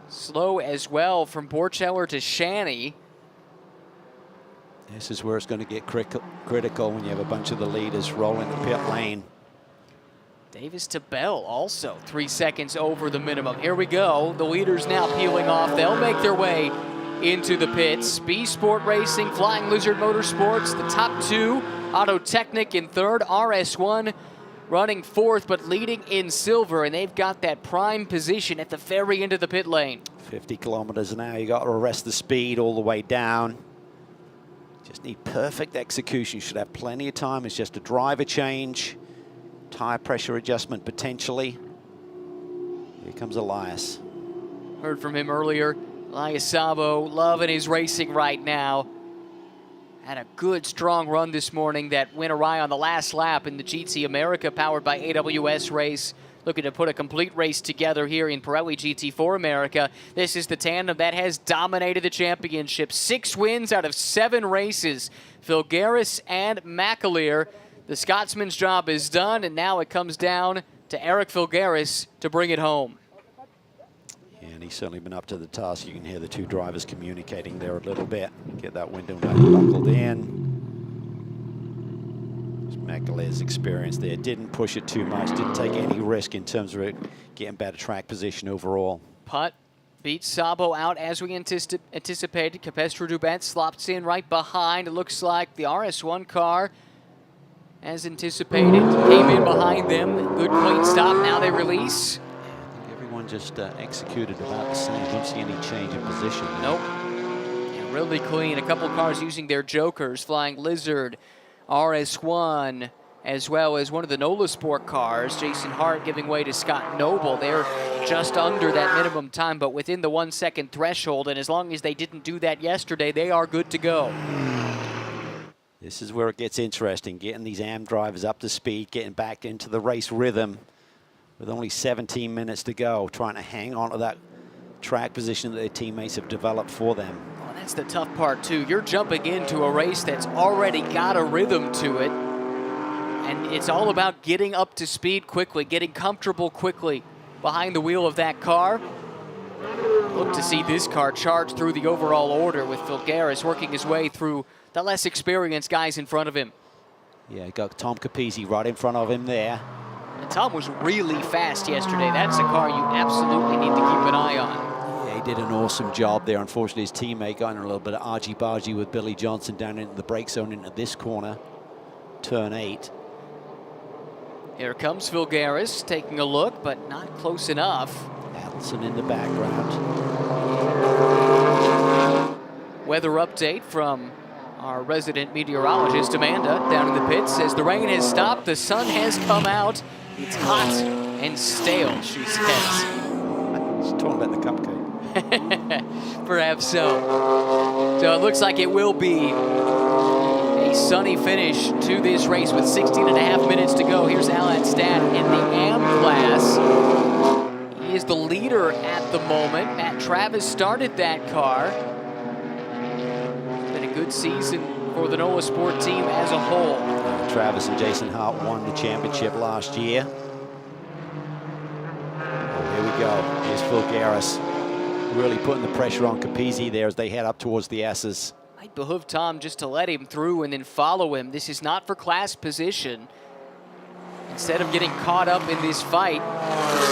A: Slow as well from Borcheller to Shanny.
B: This is where it's going to get critical when you have a bunch of the leaders rolling the pit lane.
A: Davis to Bell also 3 seconds over the minimum. Here we go. The leaders now peeling off. They'll make their way into the pits. B Sport Racing, Flying Lizard Motorsports, the top two. Auto Technic in third. RS1 running fourth, but leading in silver, and they've got that prime position at the very end of the pit lane.
B: 50 kilometers an hour. You got to arrest the speed all the way down. Just need perfect execution. You should have plenty of time. It's just a driver change, tire pressure adjustment potentially. Here comes Elias.
A: Heard from him earlier. Elias Sabo loving his racing right now. Had a good, strong run this morning that went awry on the last lap in the GT America powered by AWS race. Looking to put a complete race together here in Pirelli GT4 America. This is the tandem that has dominated the championship. 6 wins out of 7 races. Bulgaris and McAleer. The Scotsman's job is done, and now it comes down to Eric Bulgaris to bring it home.
B: And he's certainly been up to the task. You can hear the two drivers communicating there a little bit. Get that window buckled in. McAleer's experience there. Didn't push it too much. Didn't take any risk in terms of it getting better track position overall.
A: Putt beats Sabo out as we anticipated. Capestre Dubet slops in right behind. It looks like the RS1 car, as anticipated, came in behind them. Good clean stop. Now they release.
B: Just executed about the same. Don't see any change in position there.
A: Nope. Yeah, really clean. A couple cars using their jokers. Flying Lizard, RS1, as well as one of the NOLA Sport cars. Jason Hart giving way to Scott Noble. They're just under that minimum time, but within the 1 second threshold. And as long as they didn't do that yesterday, they are good to go.
B: This is where it gets interesting. Getting these AM drivers up to speed, getting back into the race rhythm. With only 17 minutes to go, trying to hang on to that track position that their teammates have developed for them.
A: Well, that's the tough part, too. You're jumping into a race that's already got a rhythm to it, and it's all about getting up to speed quickly, getting comfortable quickly behind the wheel of that car. Look to see this car charge through the overall order with Bulgaris working his way through the less experienced guys in front of him.
B: Yeah, got Tom Capizzi right in front of him there.
A: And Tom was really fast yesterday. That's a car you absolutely need to keep an eye on.
B: Yeah, he did an awesome job there. Unfortunately, his teammate got in a little bit of argy-bargy with Billy Johnson down into the brake zone into this corner. Turn 8.
A: Here comes Bulgaris taking a look, but not close enough.
B: Adelson in the background.
A: Weather update from our resident meteorologist, Amanda, down in the pits, says the rain has stopped, the sun has come out. It's hot and stale, she says.
B: She's talking about the cupcake.
A: Perhaps so. So it looks like it will be a sunny finish to this race with 16.5 minutes to go. Here's Alan Stadt in the AM class. He is the leader at the moment. Matt Travis started that car. Been a good season for the NOLA Sport team as a whole.
B: Travis and Jason Hart won the championship last year. Oh, here we go. Here's Bulgaris really putting the pressure on Capizzi there as they head up towards the S's.
A: Might behoove Tom just to let him through and then follow him. This is not for class position. instead of getting caught up in this fight,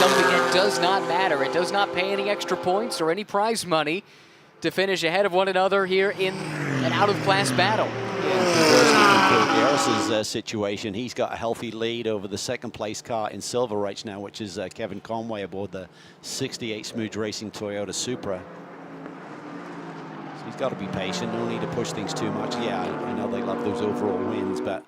A: something that does not matter. It does not pay any extra points or any prize money to finish ahead of one another here in an out-of-class battle.
B: Bulgaris' situation, he's got a healthy lead over the second place car in silver right now, which is Kevin Conway aboard the 68 Smooth Racing Toyota Supra. So he's got to be patient, no need to push things too much. Yeah, I know they love those overall wins, but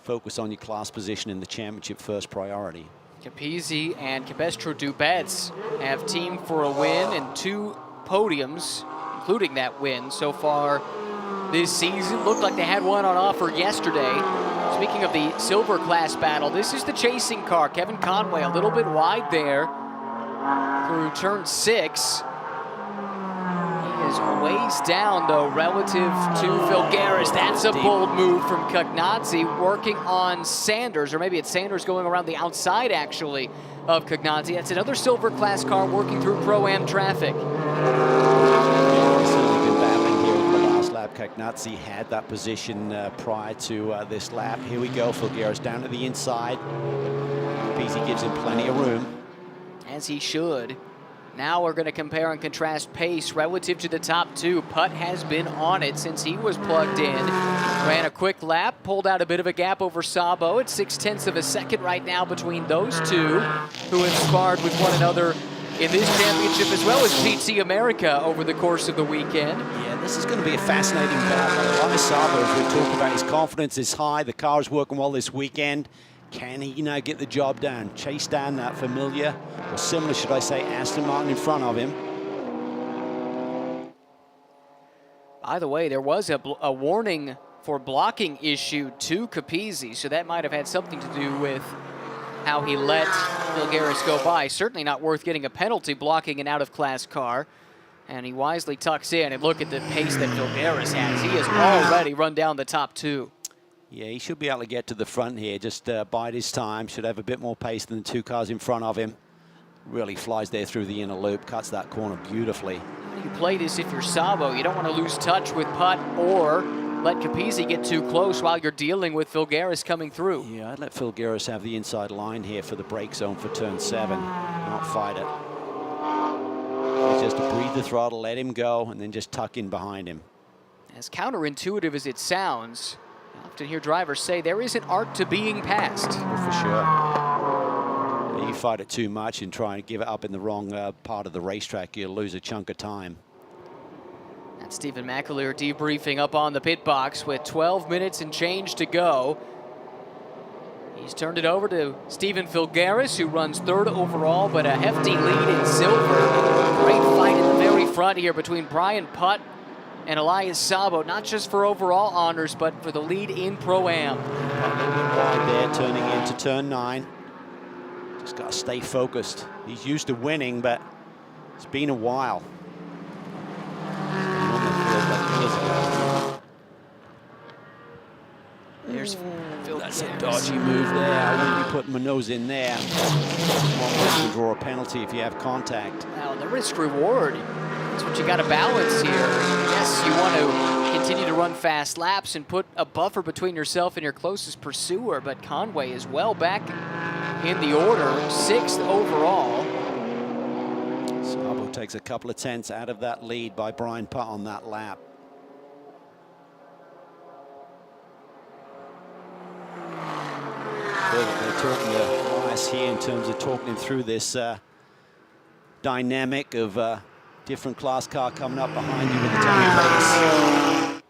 B: focus on your class position in the championship first priority.
A: Capizzi and Cabestro Dubets have teamed for a win and 2 podiums, including that win so far this season. Looked like they had one on offer yesterday. Speaking of the silver class battle, this is the chasing car. Kevin Conway a little bit wide there through turn 6. He is ways down, though, relative to Bulgaris. That's a bold move from Cagnazzi, working on Sanders, or maybe it's Sanders going around the outside, actually, of Cagnazzi. That's another silver class car working through Pro-Am traffic.
B: Cagnazzi had that position prior to this lap. Here we go, Bulgaris down to the inside. Capizzi gives him plenty of room.
A: As he should. Now we're going to compare and contrast pace relative to the top 2. Putt has been on it since he was plugged in. Ran a quick lap, pulled out a bit of a gap over Sabo. It's 0.6 of a second right now between those two, who have sparred with one another in this championship as well as GT America over the course of the weekend.
B: Yeah, this is going to be a fascinating battle. Elias Sabo, as we talked about, his confidence is high. The car is working well this weekend. Can he now get the job done? Chase down that familiar, or similar, should I say, Aston Martin in front of him.
A: By the way, there was a warning for blocking issued to Capizzi, so that might have had something to do with how he let Bulgaris go by. Certainly not worth getting a penalty blocking an out-of-class car. And he wisely tucks in, and look at the pace that Bulgaris has. He has already run down the top 2.
B: Yeah, he should be able to get to the front here, just bide his time. Should have a bit more pace than the 2 cars in front of him. Really flies there through the inner loop, cuts that corner beautifully.
A: You play this if you're Sabo. You don't want to lose touch with Putt or let Capizzi get too close while you're dealing with Bulgaris coming through.
B: Yeah, I'd let Bulgaris have the inside line here for the brake zone for turn 7, not fight it. Just to breathe the throttle, let him go, and then just tuck in behind him.
A: As counterintuitive as it sounds, I often hear drivers say there is an art to being passed.
B: Oh, for sure. You fight it too much and try and give it up in the wrong part of the racetrack, you'll lose a chunk of time.
A: That's Stephen McAleer debriefing up on the pit box with 12 minutes and change to go. He's turned it over to Stephen Bulgaris, who runs 3rd overall, but a hefty lead in silver. Great fight in the very front here between Brian Putt and Elias Sabo, not just for overall honors, but for the lead in Pro-Am.
B: A little bit wide there, turning into turn 9. Just got to stay focused. He's used to winning, but it's been a while.
A: There's Phil.
B: That's a dodgy move there. I wouldn't be putting my nose in there. You can draw a penalty if you have contact.
A: Now, the risk reward, that's what you got to balance here. Yes, you want to continue to run fast laps and put a buffer between yourself and your closest pursuer, but Conway is well back in the order, 6th overall.
B: Sabo takes a couple of tenths out of that lead by Brian Putt on that lap. They're talking to Elias here in terms of talking him through this dynamic of different class car coming up behind you with the time pace.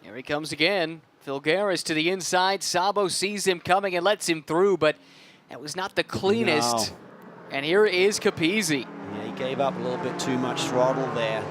A: Here he comes again. Bulgaris to the inside. Sabo sees him coming and lets him through, but that was not the cleanest.
B: No.
A: And here is Capizzi.
B: Yeah, he gave up a little bit too much throttle there.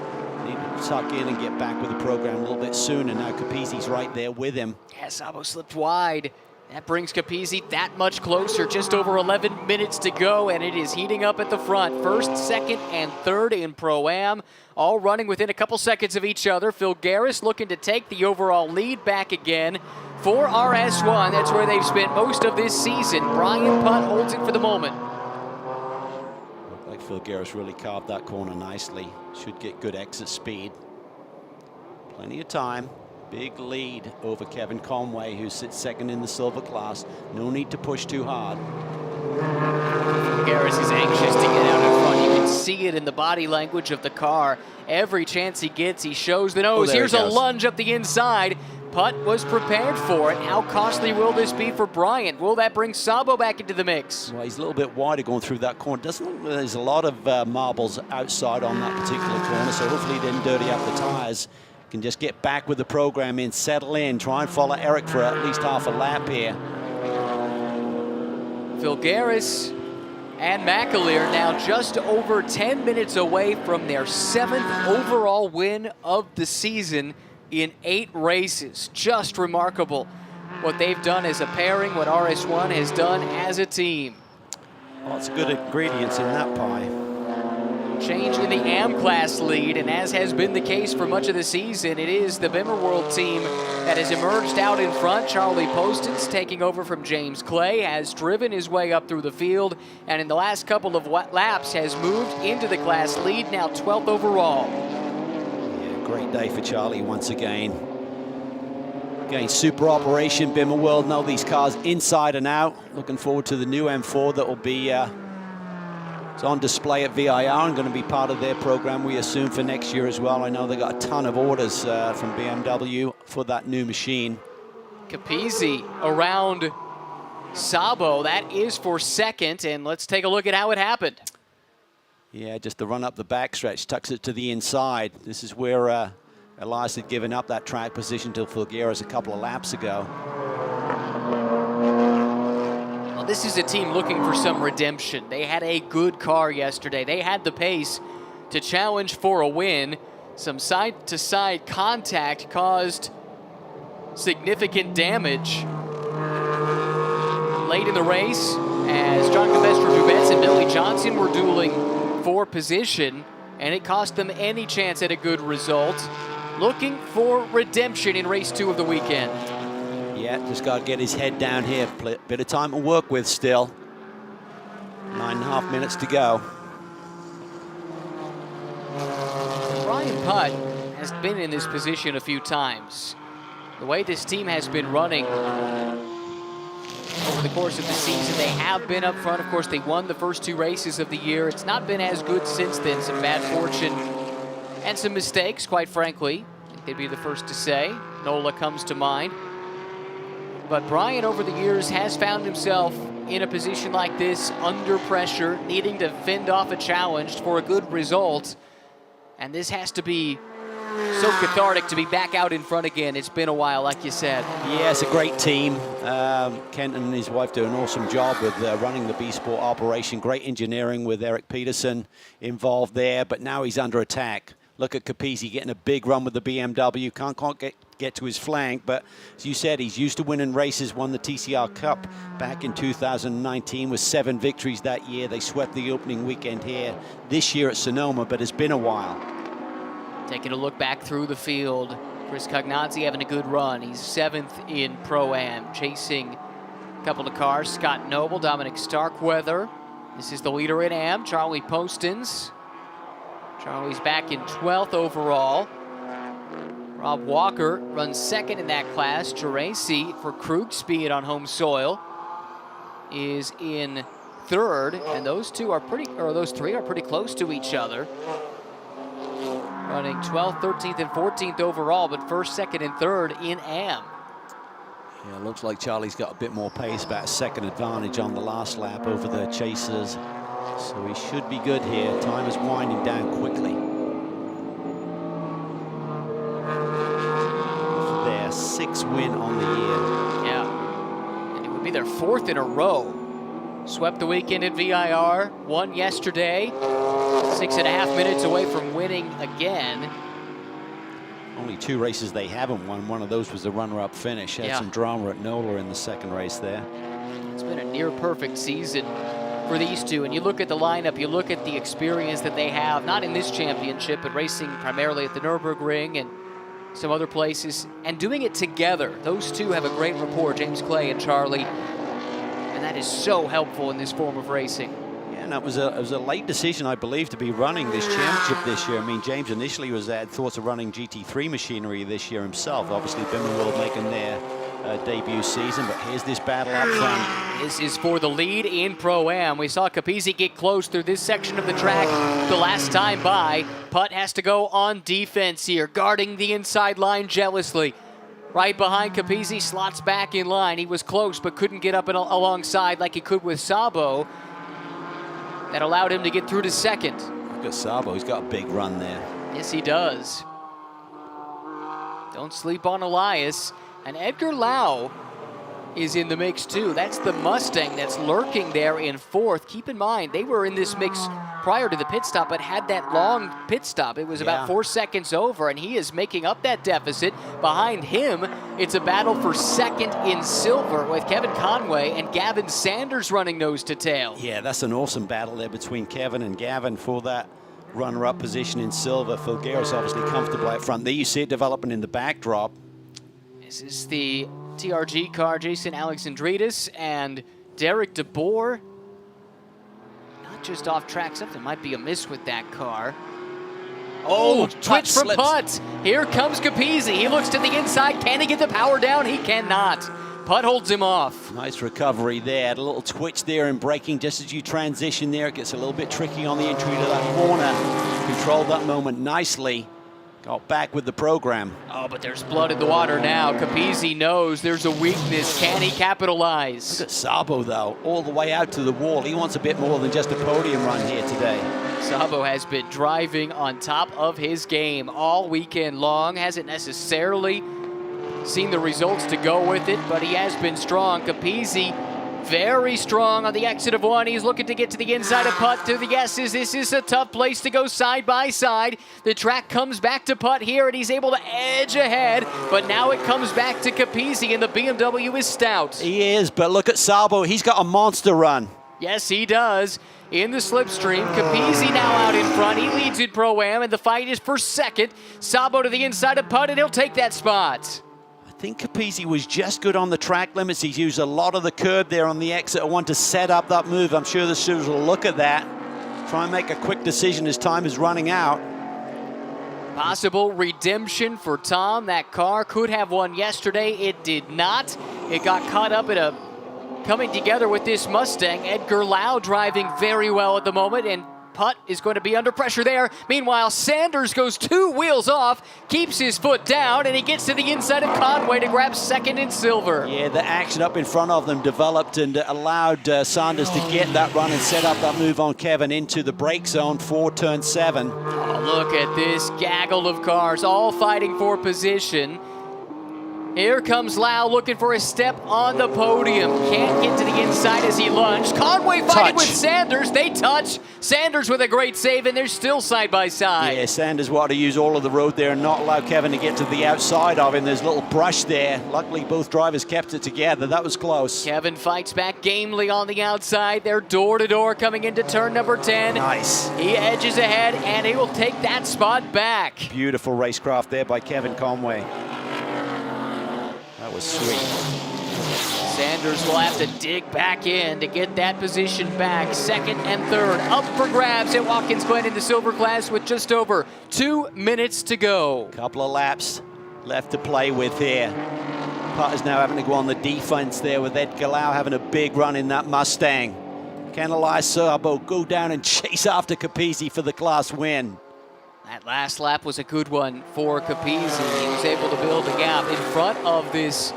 B: Needed to tuck in and get back with the program a little bit sooner. Now Capizzi's right there with him.
A: Yeah, Sabo slipped wide. That brings Capizzi that much closer. Just over 11 minutes to go, and it is heating up at the front. 1st, 2nd, and 3rd in Pro-Am, all running within a couple seconds of each other. Bulgaris looking to take the overall lead back again for RS1. That's where they've spent most of this season. Brian Putt holds it for the moment.
B: Looked like Bulgaris really carved that corner nicely. Should get good exit speed. Plenty of time. Big lead over Kevin Conway, who sits second in the silver class. No need to push too hard.
A: Bulgaris is anxious to get out in front. You can see it in the body language of the car. Every chance he gets, he shows the nose. Here's a lunge up the inside. Putt was prepared for it. How costly will this be for Bryant? Will that bring Sabo back into the mix?
B: Well, he's a little bit wider going through that corner. Doesn't look like there's a lot of marbles outside on that particular corner, so hopefully he didn't dirty up the tires. Can just get back with the program in, settle in, try and follow Eric for at least half a lap here.
A: Bulgaris and McAleer now just over 10 minutes away from their 7th overall win of the season in 8 races. Just remarkable what they've done as a pairing, what RS1 has done as a team.
B: Lots of good ingredients in that pie.
A: Change in the AM class lead, and as has been the case for much of the season, it is the Bimmer World team that has emerged out in front. Charlie Postins taking over from James Clay, has driven his way up through the field, and in the last couple of laps has moved into the class lead, now 12th overall.
B: Yeah, great day for Charlie once again. Again, super operation, Bimmer World know these cars inside and out. Looking forward to the new M4 that will be it's on display at VIR and going to be part of their program, we assume, for next year as well. I know they got a ton of orders from BMW for that new machine.
A: Capizzi around Sabo, that is for second, and let's take a look at how it happened.
B: Yeah, just the run up the backstretch, tucks it to the inside. This is where Elias had given up that track position to Bulgaris a couple of laps ago.
A: This is a team looking for some redemption. They had a good car yesterday. They had the pace to challenge for a win. Some side-to-side contact caused significant damage late in the race as John Campestre-Dubets and Billy Johnson were dueling for position, and it cost them any chance at a good result. Looking for redemption in race 2 of the weekend.
B: Yeah, just got to get his head down here. Bit of time to work with still. 9.5 minutes to go.
A: Brian Putt has been in this position a few times. The way this team has been running over the course of the season, they have been up front. Of course, they won the first 2 races of the year. It's not been as good since then. Some bad fortune and some mistakes, quite frankly. I think they'd be the first to say. Nola comes to mind. But Brian, over the years, has found himself in a position like this, under pressure, needing to fend off a challenge for a good result. And this has to be so cathartic to be back out in front again. It's been a while, like you said.
B: Yeah, it's a great team. Kent and his wife do an awesome job with running the B-Sport operation. Great engineering with Eric Peterson involved there, but now he's under attack. Look at Capizzi getting a big run with the BMW. Can't quite get to his flank, but as you said, he's used to winning races, won the TCR Cup back in 2019 with 7 victories that year. They swept the opening weekend here this year at Sonoma, but it's been a while.
A: Taking a look back through the field, Chris Cognazzi having a good run. He's 7th in Pro-Am, chasing a couple of cars. Scott Noble, Dominic Starkweather. This is the leader in Am, Charlie Postins. Charlie's back in 12th overall. Rob Walker runs 2nd in that class. Geraci for Krug Speed on home soil is in 3rd, and those 3 are pretty close to each other. Running 12th, 13th, and 14th overall, but 1st, 2nd, and 3rd in Am.
B: Yeah, it looks like Charlie's got a bit more pace, about a 2nd advantage on the last lap over the chasers. So he should be good here. Time is winding down quickly. Their 6th win on the year.
A: Yeah, and it would be their 4th in a row. Swept the weekend at VIR, won yesterday. 6.5 minutes away from winning again.
B: Only 2 races they haven't won. One of those was the runner-up finish. Had some drama at Nola in the 2nd race there.
A: It's been a near-perfect season for these two, and you look at the lineup, you look at the experience that they have, not in this championship, but racing primarily at the Nürburgring and some other places, and doing it together. Those two have a great rapport, James Clay and Charlie, and that is so helpful in this form of racing.
B: Yeah, And it was a late decision, I believe, to be running this championship this year. I mean, James initially had thoughts of running GT3 machinery this year himself. Obviously, Bimmer World making their debut season, but here's this battle up front.
A: This is for the lead in Pro-Am. We saw Capizzi get close through this section of the track the last time by. Putt has to go on defense here, guarding the inside line jealously. Right behind Capizzi, slots back in line. He was close, but couldn't get up and alongside like he could with Sabo. That allowed him to get through to second.
B: Look at Sabo, he's got a big run there.
A: Yes, he does. Don't sleep on Elias. And Edgar Lau is in the mix too. That's the Mustang that's lurking there in fourth. Keep in mind, they were in this mix prior to the pit stop, but had that long pit stop. It was about 4 seconds over, and he is making up that deficit. Behind him, it's a battle for second in silver with Kevin Conway and Gavin Sanders running nose to tail.
B: Yeah, that's an awesome battle there between Kevin and Gavin for that runner-up position in silver. Bulgaris obviously comfortable out front. There you see it developing in the backdrop.
A: This is the TRG car, Jason Alexandridis and Derek DeBoer. Not just off track, something might be amiss with that car. Oh, twitch from Putt. Here comes Capizzi. He looks to the inside. Can he get the power down? He cannot. Putt holds him off.
B: Nice recovery there. A little twitch there and braking just as you transition there. It gets a little bit tricky on the entry to that corner. Controlled that moment nicely. Got back with the program.
A: Oh, but there's blood in the water now. Capizzi knows there's a weakness. Can he capitalize?
B: Look at Sabo, though, all the way out to the wall. He wants a bit more than just a podium run here today.
A: Sabo has been driving on top of his game all weekend long. Hasn't necessarily seen the results to go with it, but he has been strong. Capizzi very strong on the exit of one. He's looking to get to the inside of Putt to the S's. This is a tough place to go side by side. The track comes back to Putt here, and he's able to edge ahead, but now it comes back to Capizzi, and the BMW is stout.
B: He is, but look at Sabo. He's got a monster run.
A: Yes, he does. In the slipstream, Capizzi now out in front. He leads in Pro-Am, and the fight is for second. Sabo to the inside of Putt, and he'll take that spot.
B: I think Capizzi was just good on the track limits. He's used a lot of the curb there on the exit. I want to set up that move. I'm sure the shooters will look at that. Try and make a quick decision as time is running out.
A: Possible redemption for Tom. That car could have won yesterday. It did not. It got caught up in a coming together with this Mustang. Edgar Lau driving very well at the moment, and Putt is going to be under pressure there. Meanwhile, Sanders goes 2 wheels off, keeps his foot down, and he gets to the inside of Conway to grab second in silver.
B: Yeah, the action up in front of them developed and allowed Sanders to get that run and set up that move on Kevin into the brake zone for turn 7.
A: Oh, look at this gaggle of cars all fighting for position. Here comes Lau looking for a step on the podium. Can't get to the inside as he lunged. Conway fighting with Sanders. They touch. Sanders with a great save, and they're still side by side.
B: Yeah, Sanders wanted to use all of the road there and not allow Kevin to get to the outside of him. There's a little brush there. Luckily, both drivers kept it together. That was close.
A: Kevin fights back gamely on the outside. They're door-to-door coming into turn number 10.
B: Nice.
A: He edges ahead, and he will take that spot back.
B: Beautiful racecraft there by Kevin Conway. That was sweet.
A: Sanders will have to dig back in to get that position back. Second and third up for grabs at Watkins Glen in the silver class with just over 2 minutes to go.
B: Couple of laps left to play with here. Putt is now having to go on the defense there with Edgar Lau having a big run in that Mustang. Can Elias Sabo go down and chase after Capizzi for the class win?
A: That last lap was a good one for Capizzi. He was able to build a gap in front of this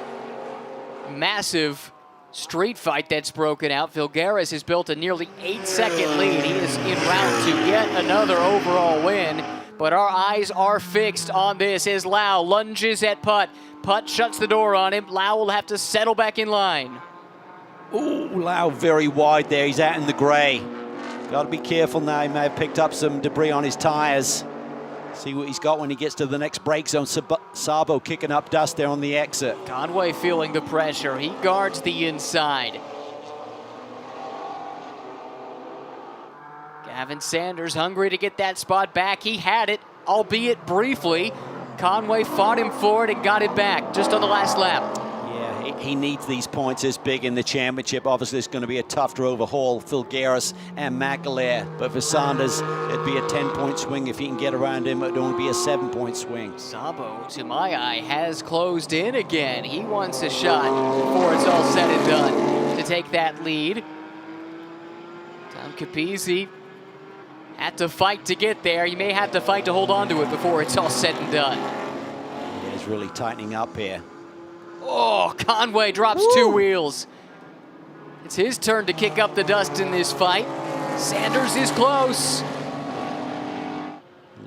A: massive street fight that's broken out. Bulgaris has built a nearly 8-second lead. He is en route to yet another overall win, but our eyes are fixed on this as Lau lunges at Putt. Putt shuts the door on him. Lau will have to settle back in line.
B: Ooh, Lau very wide there. He's out in the gray. Got to be careful now. He may have picked up some debris on his tires. See what he's got when he gets to the next brake zone. Sabo kicking up dust there on the exit.
A: Conway feeling the pressure. He guards the inside. Gavin Sanders hungry to get that spot back. He had it, albeit briefly. Conway fought him for it and got it back just on the last lap.
B: Yeah, He needs these points this big in the championship. Obviously, it's going to be a tough to overhaul Bulgaris and McAleer. But for Sanders, it'd be a 10-point swing. If he can get around him, it'd only be a 7-point swing.
A: Sabo, to my eye, has closed in again. He wants a shot before it's all said and done to take that lead. Tom Capizzi had to fight to get there. You may have to fight to hold on to it before it's all said and done.
B: Yeah, he's really tightening up here.
A: Oh, Conway drops 2 wheels. It's his turn to kick up the dust in this fight. Sanders is close.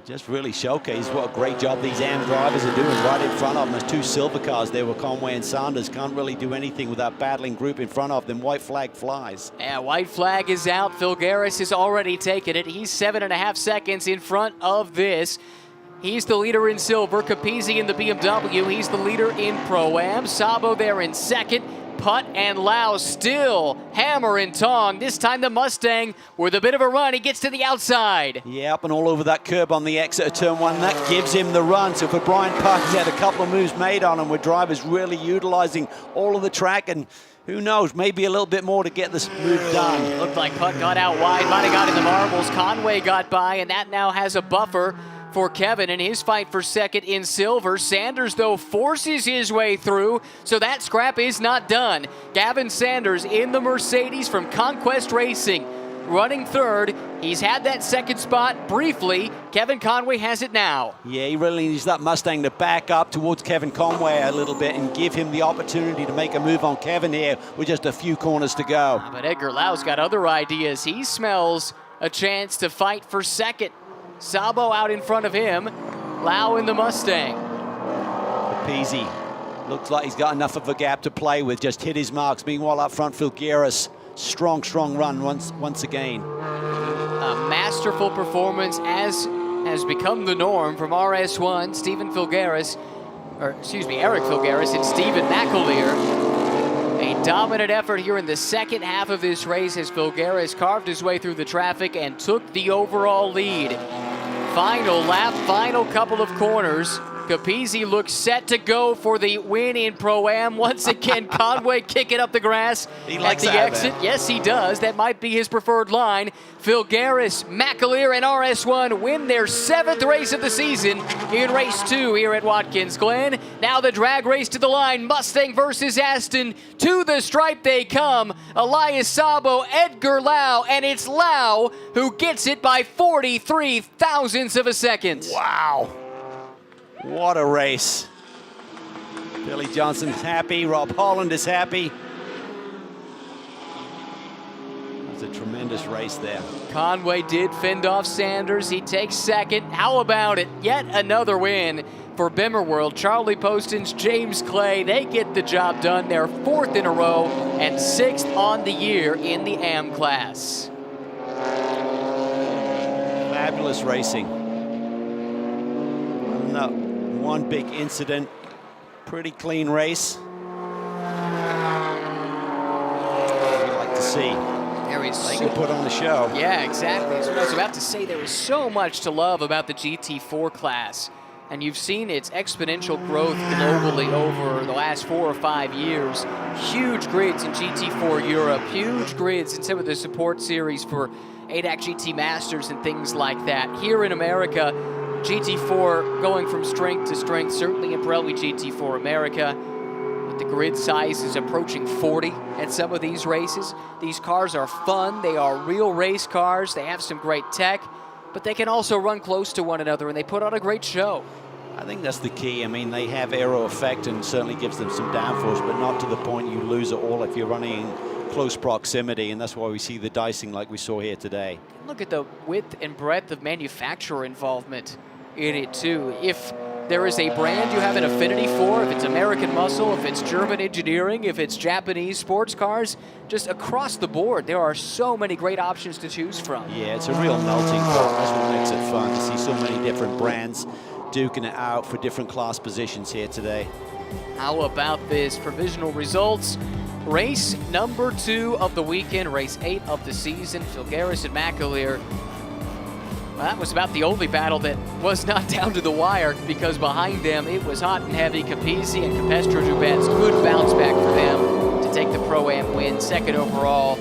B: Just really showcase what a great job these AM drivers are doing right in front of them. There's 2 silver cars there with Conway and Sanders. Can't really do anything with that battling group in front of them. White flag flies.
A: Yeah, white flag is out. Bulgaris has already taken it. He's 7.5 seconds in front of this. He's the leader in silver. Capizzi in the BMW. He's the leader in Pro-Am. Sabo there in second. Putt and Lau still hammer and tong. This time the Mustang with a bit of a run. He gets to the outside.
B: Yeah, up and all over that curb on the exit of turn 1. That gives him the run. So for Brian Park, he's had a couple of moves made on him with drivers really utilizing all of the track. And who knows, maybe a little bit more to get this move done.
A: Looked like Putt got out wide. Might have got in the marbles. Conway got by, and that now has a buffer for Kevin in his fight for second in silver. Sanders, though, forces his way through, so that scrap is not done. Gavin Sanders in the Mercedes from Conquest Racing, running third. He's had that second spot briefly. Kevin Conway has it now.
B: Yeah, he really needs that Mustang to back up towards Kevin Conway a little bit and give him the opportunity to make a move on Kevin here with just a few corners to go.
A: But Edgar Lau's got other ideas. He smells a chance to fight for second. Sabo out in front of him. Lau in the Mustang.
B: Capizzi looks like he's got enough of a gap to play with. Just hit his marks. Meanwhile, up front, Bulgaris. Strong run once again.
A: A masterful performance, as has become the norm from RS1, Eric Bulgaris and Stephen McAleer. A dominant effort here in the second half of this race as Bulgaris carved his way through the traffic and took the overall lead. Final lap, final couple of corners. Capizzi looks set to go for the win in Pro-Am. Once again, Conway kicking up the grass at the exit. Yes, he does. That might be his preferred line. Bulgaris, McAleer, and RS1 win their 7th race of the season in race 2 here at Watkins Glen. Now the drag race to the line. Mustang versus Aston. To the stripe they come. Elias Sabo, Edgar Lau, and it's Lau who gets it by 43 thousandths of a second.
B: Wow. What a race. Billy Johnson's happy. Rob Holland is happy. That's a tremendous race there.
A: Conway did fend off Sanders. He takes second. How about it? Yet another win for Bimmer World. Charlie Poston's James Clay. They get the job done. They're 4th in a row and 6th on the year in the AM class.
B: Fabulous racing. No, one big incident. Pretty clean race. We like to see. They can put on the show.
A: Yeah, exactly. That's what I was about to say. There is so much to love about the GT4 class. And you've seen its exponential growth globally over the last 4 or 5 years. Huge grids in GT4 Europe, huge grids in some of the support series for ADAC GT Masters and things like that. Here in America, GT4 going from strength to strength, certainly in Pirelli GT4 America. But the grid size is approaching 40 at some of these races. These cars are fun. They are real race cars. They have some great tech, but they can also run close to one another, and they put on a great show.
B: I think that's the key. I mean, they have aero effect and certainly gives them some downforce, but not to the point you lose it all if you're running in close proximity, and that's why we see the dicing like we saw here today.
A: Look at the width and breadth of manufacturer involvement in it, too. If there is a brand you have an affinity for, if it's American muscle, if it's German engineering, if it's Japanese sports cars, just across the board, there are so many great options to choose from.
B: Yeah, it's a real melting pot. That's what makes it fun to see so many different brands duking it out for different class positions here today.
A: How about this? Provisional results. Race number 2 of the weekend, race 8 of the season. Bulgaris and McAleer. Well, that was about the only battle that was not down to the wire, because behind them it was hot and heavy. Capizzi and Capestro Dubets, good bounce back for them. Pro-Am win, second overall,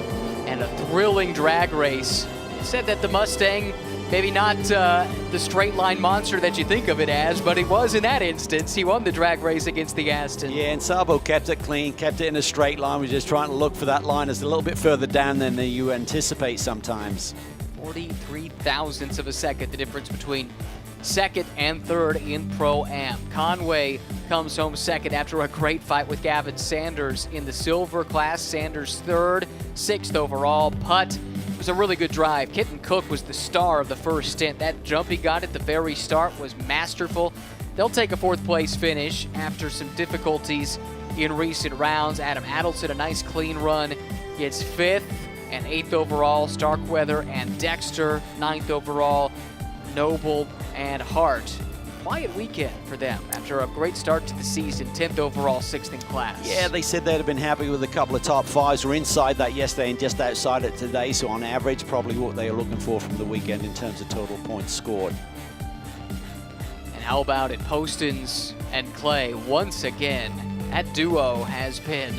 A: and a thrilling drag race. Said that the Mustang, maybe not the straight line monster that you think of it as, but it was in that instance. He won the drag race against the Aston.
B: Yeah, and Sabo kept it clean, kept it in a straight line. We're just trying to look for that line that's a little bit further down than you anticipate sometimes.
A: 43 thousandths of a second, the difference between second and third in Pro-Am. Conway comes home second after a great fight with Gavin Sanders in the silver class. Sanders third, sixth overall. Putt was a really good drive. Kitten Cook was the star of the first stint. That jump he got at the very start was masterful. They'll take a fourth place finish after some difficulties in recent rounds. Adam Adelson, a nice clean run, gets fifth and eighth overall. Starkweather and Dexter, ninth overall. Noble and Hart. Quiet weekend for them after a great start to the season, 10th overall, sixth in class.
B: Yeah, they said they'd have been happy with a couple of top fives. We're inside that yesterday and just outside it today, so on average, probably what they are looking for from the weekend in terms of total points scored.
A: And how about it, Postins and Clay once again? That duo has been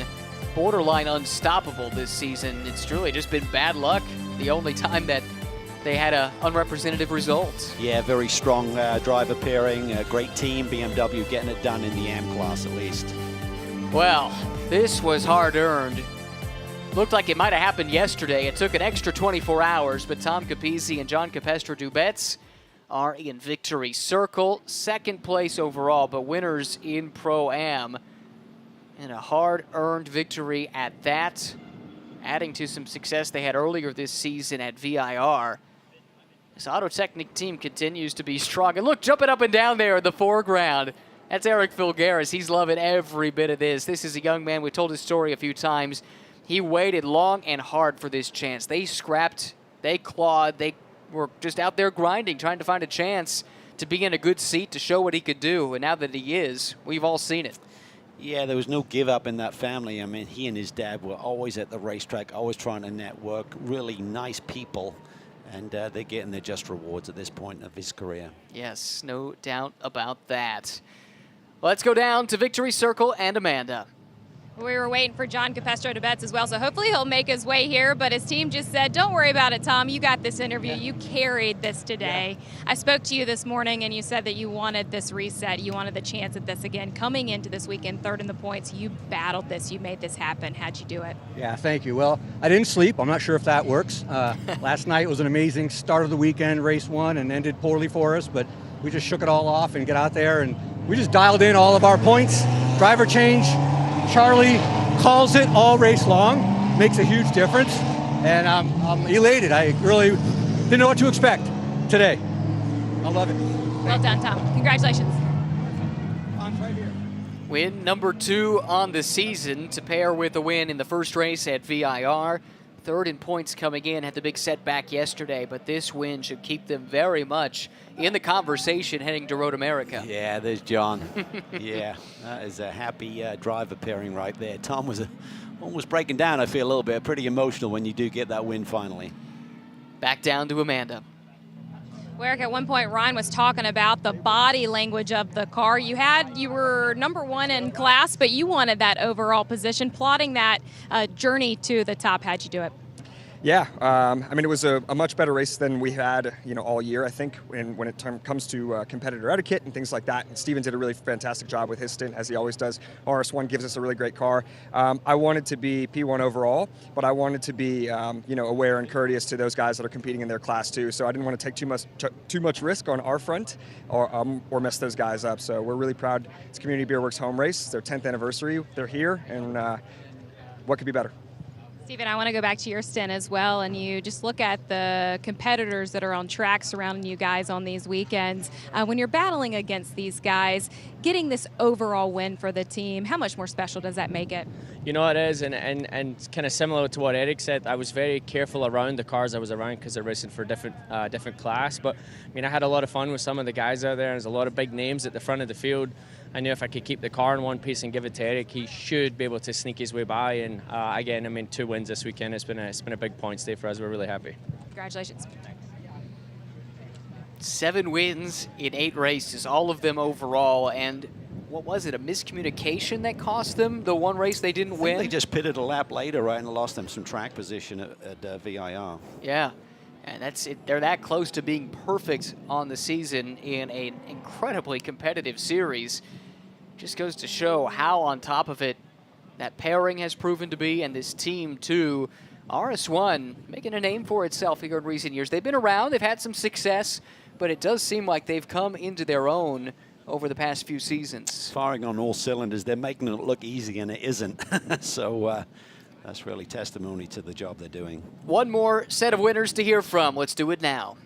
A: borderline unstoppable this season. It's truly just been bad luck. The only time that they had an unrepresentative result.
B: Yeah, very strong driver pairing, a great team, BMW getting it done in the AM class at least.
A: Well, this was hard-earned. Looked like it might have happened yesterday. It took an extra 24 hours, but Tom Capizzi and John Capestra-Dubets are in victory circle. Second place overall, but winners in Pro-Am. And a hard-earned victory at that, adding to some success they had earlier this season at VIR. This Auto Technic team continues to be strong. And look, jumping up and down there in the foreground, that's Eric Bulgaris. He's loving every bit of this. This is a young man, we told his story a few times. He waited long and hard for this chance. They scrapped, they clawed, they were just out there grinding, trying to find a chance to be in a good seat to show what he could do. And now that he is, we've all seen it.
B: Yeah, there was no give up in that family. I mean, he and his dad were always at the racetrack, always trying to network, really nice people. And they're getting their just rewards at this point of his career.
A: Yes, no doubt about that. Let's go down to Victory Circle and Amanda.
C: We were waiting for John Capestra-Dubets as well, so hopefully he'll make his way here, but his team just said, don't worry about it, Tom. You got this interview. Yeah. You carried this today. Yeah. I spoke to you this morning, and you said that you wanted this reset. You wanted the chance at this again. Coming into this weekend, third in the points, you battled this. You made this happen. How'd you do it?
E: Yeah, thank you. Well, I didn't sleep. I'm not sure if that works. Last night was an amazing start of the weekend, race one, and ended poorly for us, but we just shook it all off and get out there, and we just dialed in all of our points. Driver change, Charlie calls it all race long, makes a huge difference, and I'm elated. I really didn't know what to expect today. I love it.
C: Well done, Tom. Congratulations.
E: Right here.
A: Win number 2 on the season to pair with a win in the first race at VIR. Third in points coming in, had the big setback yesterday, but this win should keep them very much in the conversation heading to Road America.
B: Yeah, there's John. Yeah, that is a happy driver pairing right there. Tom was almost breaking down, I feel, a little bit. Pretty emotional when you do get that win finally.
A: Back down to Amanda.
C: Well, Eric, at one point, Ryan was talking about the body language of the car. You were number 1 in class, but you wanted that overall position. Plotting that journey to the top, how'd you do it?
F: Yeah, I mean, it was a much better race than we had, all year, I think, when it comes to competitor etiquette and things like that. And Steven did a really fantastic job with his stint, as he always does. RS1 gives us a really great car. I wanted to be P1 overall, but I wanted to be, aware and courteous to those guys that are competing in their class too. So I didn't want to take too much risk on our front or mess those guys up. So we're really proud. It's Community Beer Works home race. It's their 10th anniversary. They're here, and what could be better?
C: Stephen, I want to go back to your stint as well, and you just look at the competitors that are on track surrounding you guys on these weekends. When you're battling against these guys, getting this overall win for the team, how much more special does that make it?
G: You know, it is, and kind of similar to what Eric said, I was very careful around the cars I was around because they're racing for different class. But I mean, I had a lot of fun with some of the guys out there. There's a lot of big names at the front of the field. I knew if I could keep the car in one piece and give it to Eric, he should be able to sneak his way by. And again, I mean, 2 wins this weekend. It's been a big points day for us. We're really happy.
C: Congratulations.
A: 7 wins in 8 races, all of them overall, and what was it, a miscommunication that cost them the one race they didn't win?
B: They just pitted a lap later, right, and lost them some track position at VIR.
A: Yeah, and that's it. They're that close to being perfect on the season in an incredibly competitive series. Just goes to show how on top of it that pairing has proven to be, and this team too. RS1 making a name for itself here in recent years. They've been around, they've had some success, but it does seem like they've come into their own over the past few seasons.
B: Firing on all cylinders. They're making it look easy, and it isn't. So that's really testimony to the job they're doing.
A: One more set of winners to hear from. Let's do it now.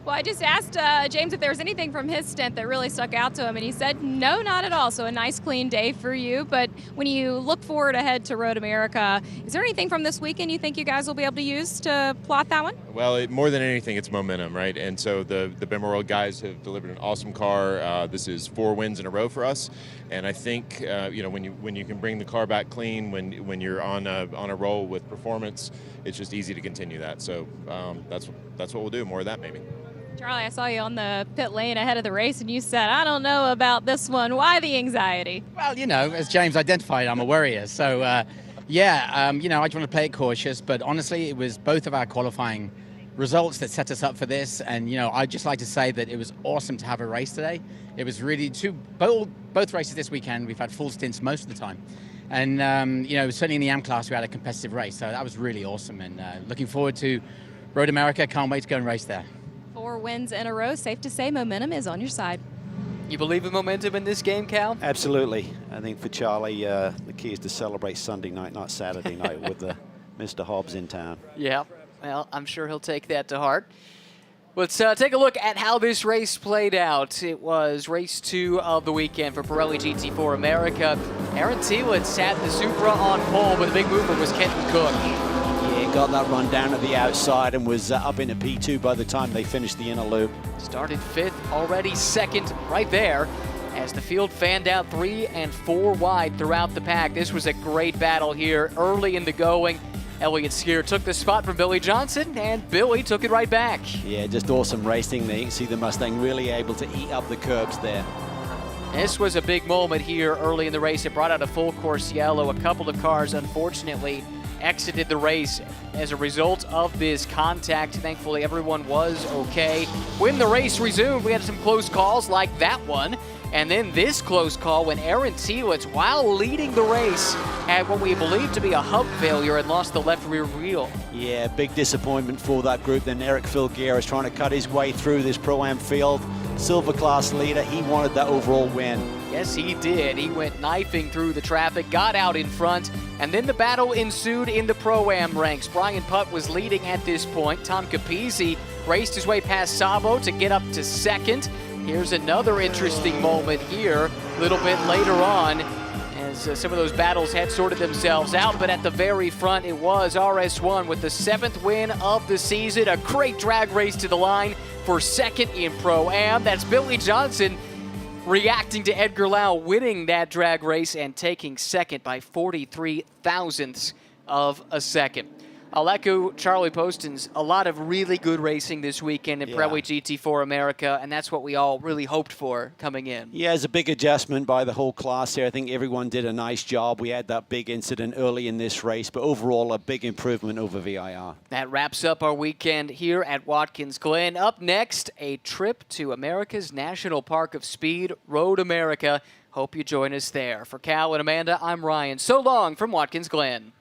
C: Well, I just asked James if there was anything from his stint that really stuck out to him, and he said no, not at all. So a nice, clean day for you. But when you look forward ahead to Road America, is there anything from this weekend you think you guys will be able to use to plot that one?
H: Well, more than anything, it's momentum, right? And so the Bimmer World guys have delivered an awesome car. This is 4 wins in a row for us, and I think you know, when you can bring the car back clean, when you're on a roll with performance, it's just easy to continue that. So that's what we'll do. More of that, maybe.
C: Charlie, I saw you on the pit lane ahead of the race, and you said, I don't know about this one. Why the anxiety?
I: Well, you know, as James identified, I'm a worrier. So, yeah, you know, I just want to play it cautious. But honestly, it was both of our qualifying results that set us up for this. And, you know, I'd just like to say that it was awesome to have a race today. It was really both races this weekend. We've had full stints most of the time. And, you know, certainly in the AM class, we had a competitive race. So that was really awesome. And looking forward to Road America. Can't wait to go and race there.
C: 4 wins in a row. Safe to say momentum is on your side.
A: You believe in momentum in this game, Cal?
B: Absolutely. I think for Charlie, the key is to celebrate Sunday night, not Saturday night, with Mr. Hobbs in town.
A: Yeah, well, I'm sure he'll take that to heart. Let's take a look at how this race played out. It was race 2 of the weekend for Pirelli GT4 America. Aaron Thielen sat the Supra on pole, but the big mover was Kenton Cook.
B: Yeah, got that run down at the outside and was up into P2 by the time they finished the inner loop.
A: Started 5th, already 2nd right there as the field fanned out 3 and 4 wide throughout the pack. This was a great battle here early in the going. Elliott Skier took the spot from Billy Johnson, and Billy took it right back.
B: Yeah, just awesome racing there. You can see the Mustang really able to eat up the curbs there.
A: This was a big moment here early in the race. It brought out a full course yellow. A couple of cars, unfortunately, exited the race as a result of this contact. Thankfully, everyone was okay. When the race resumed, we had some close calls like that one. And then this close call when Aaron Thielen, while leading the race, had what we believe to be a hub failure and lost the left rear wheel.
B: Yeah, big disappointment for that group. Then Eric Bulgaris trying to cut his way through this Pro-Am field. Silver class leader, he wanted that overall win.
A: Yes, he did. He went knifing through the traffic, got out in front, and then the battle ensued in the Pro-Am ranks. Brian Putt was leading at this point. Tom Capizzi raced his way past Sabo to get up to 2nd. Here's another interesting moment here, a little bit later on, as some of those battles had sorted themselves out. But at the very front, it was RS1 with the 7th win of the season. A great drag race to the line for 2nd in Pro-Am. That's Billy Johnson reacting to Edgar Lau winning that drag race and taking 2nd by 43 thousandths of a second. I'll echo Charlie Poston's, a lot of really good racing this weekend in Pirelli GT4 America, and that's what we all really hoped for coming in.
B: Yeah, it's a big adjustment by the whole class here. I think everyone did a nice job. We had that big incident early in this race, but overall a big improvement over VIR.
A: That wraps up our weekend here at Watkins Glen. Up next, a trip to America's National Park of Speed, Road America. Hope you join us there. For Cal and Amanda, I'm Ryan. So long from Watkins Glen.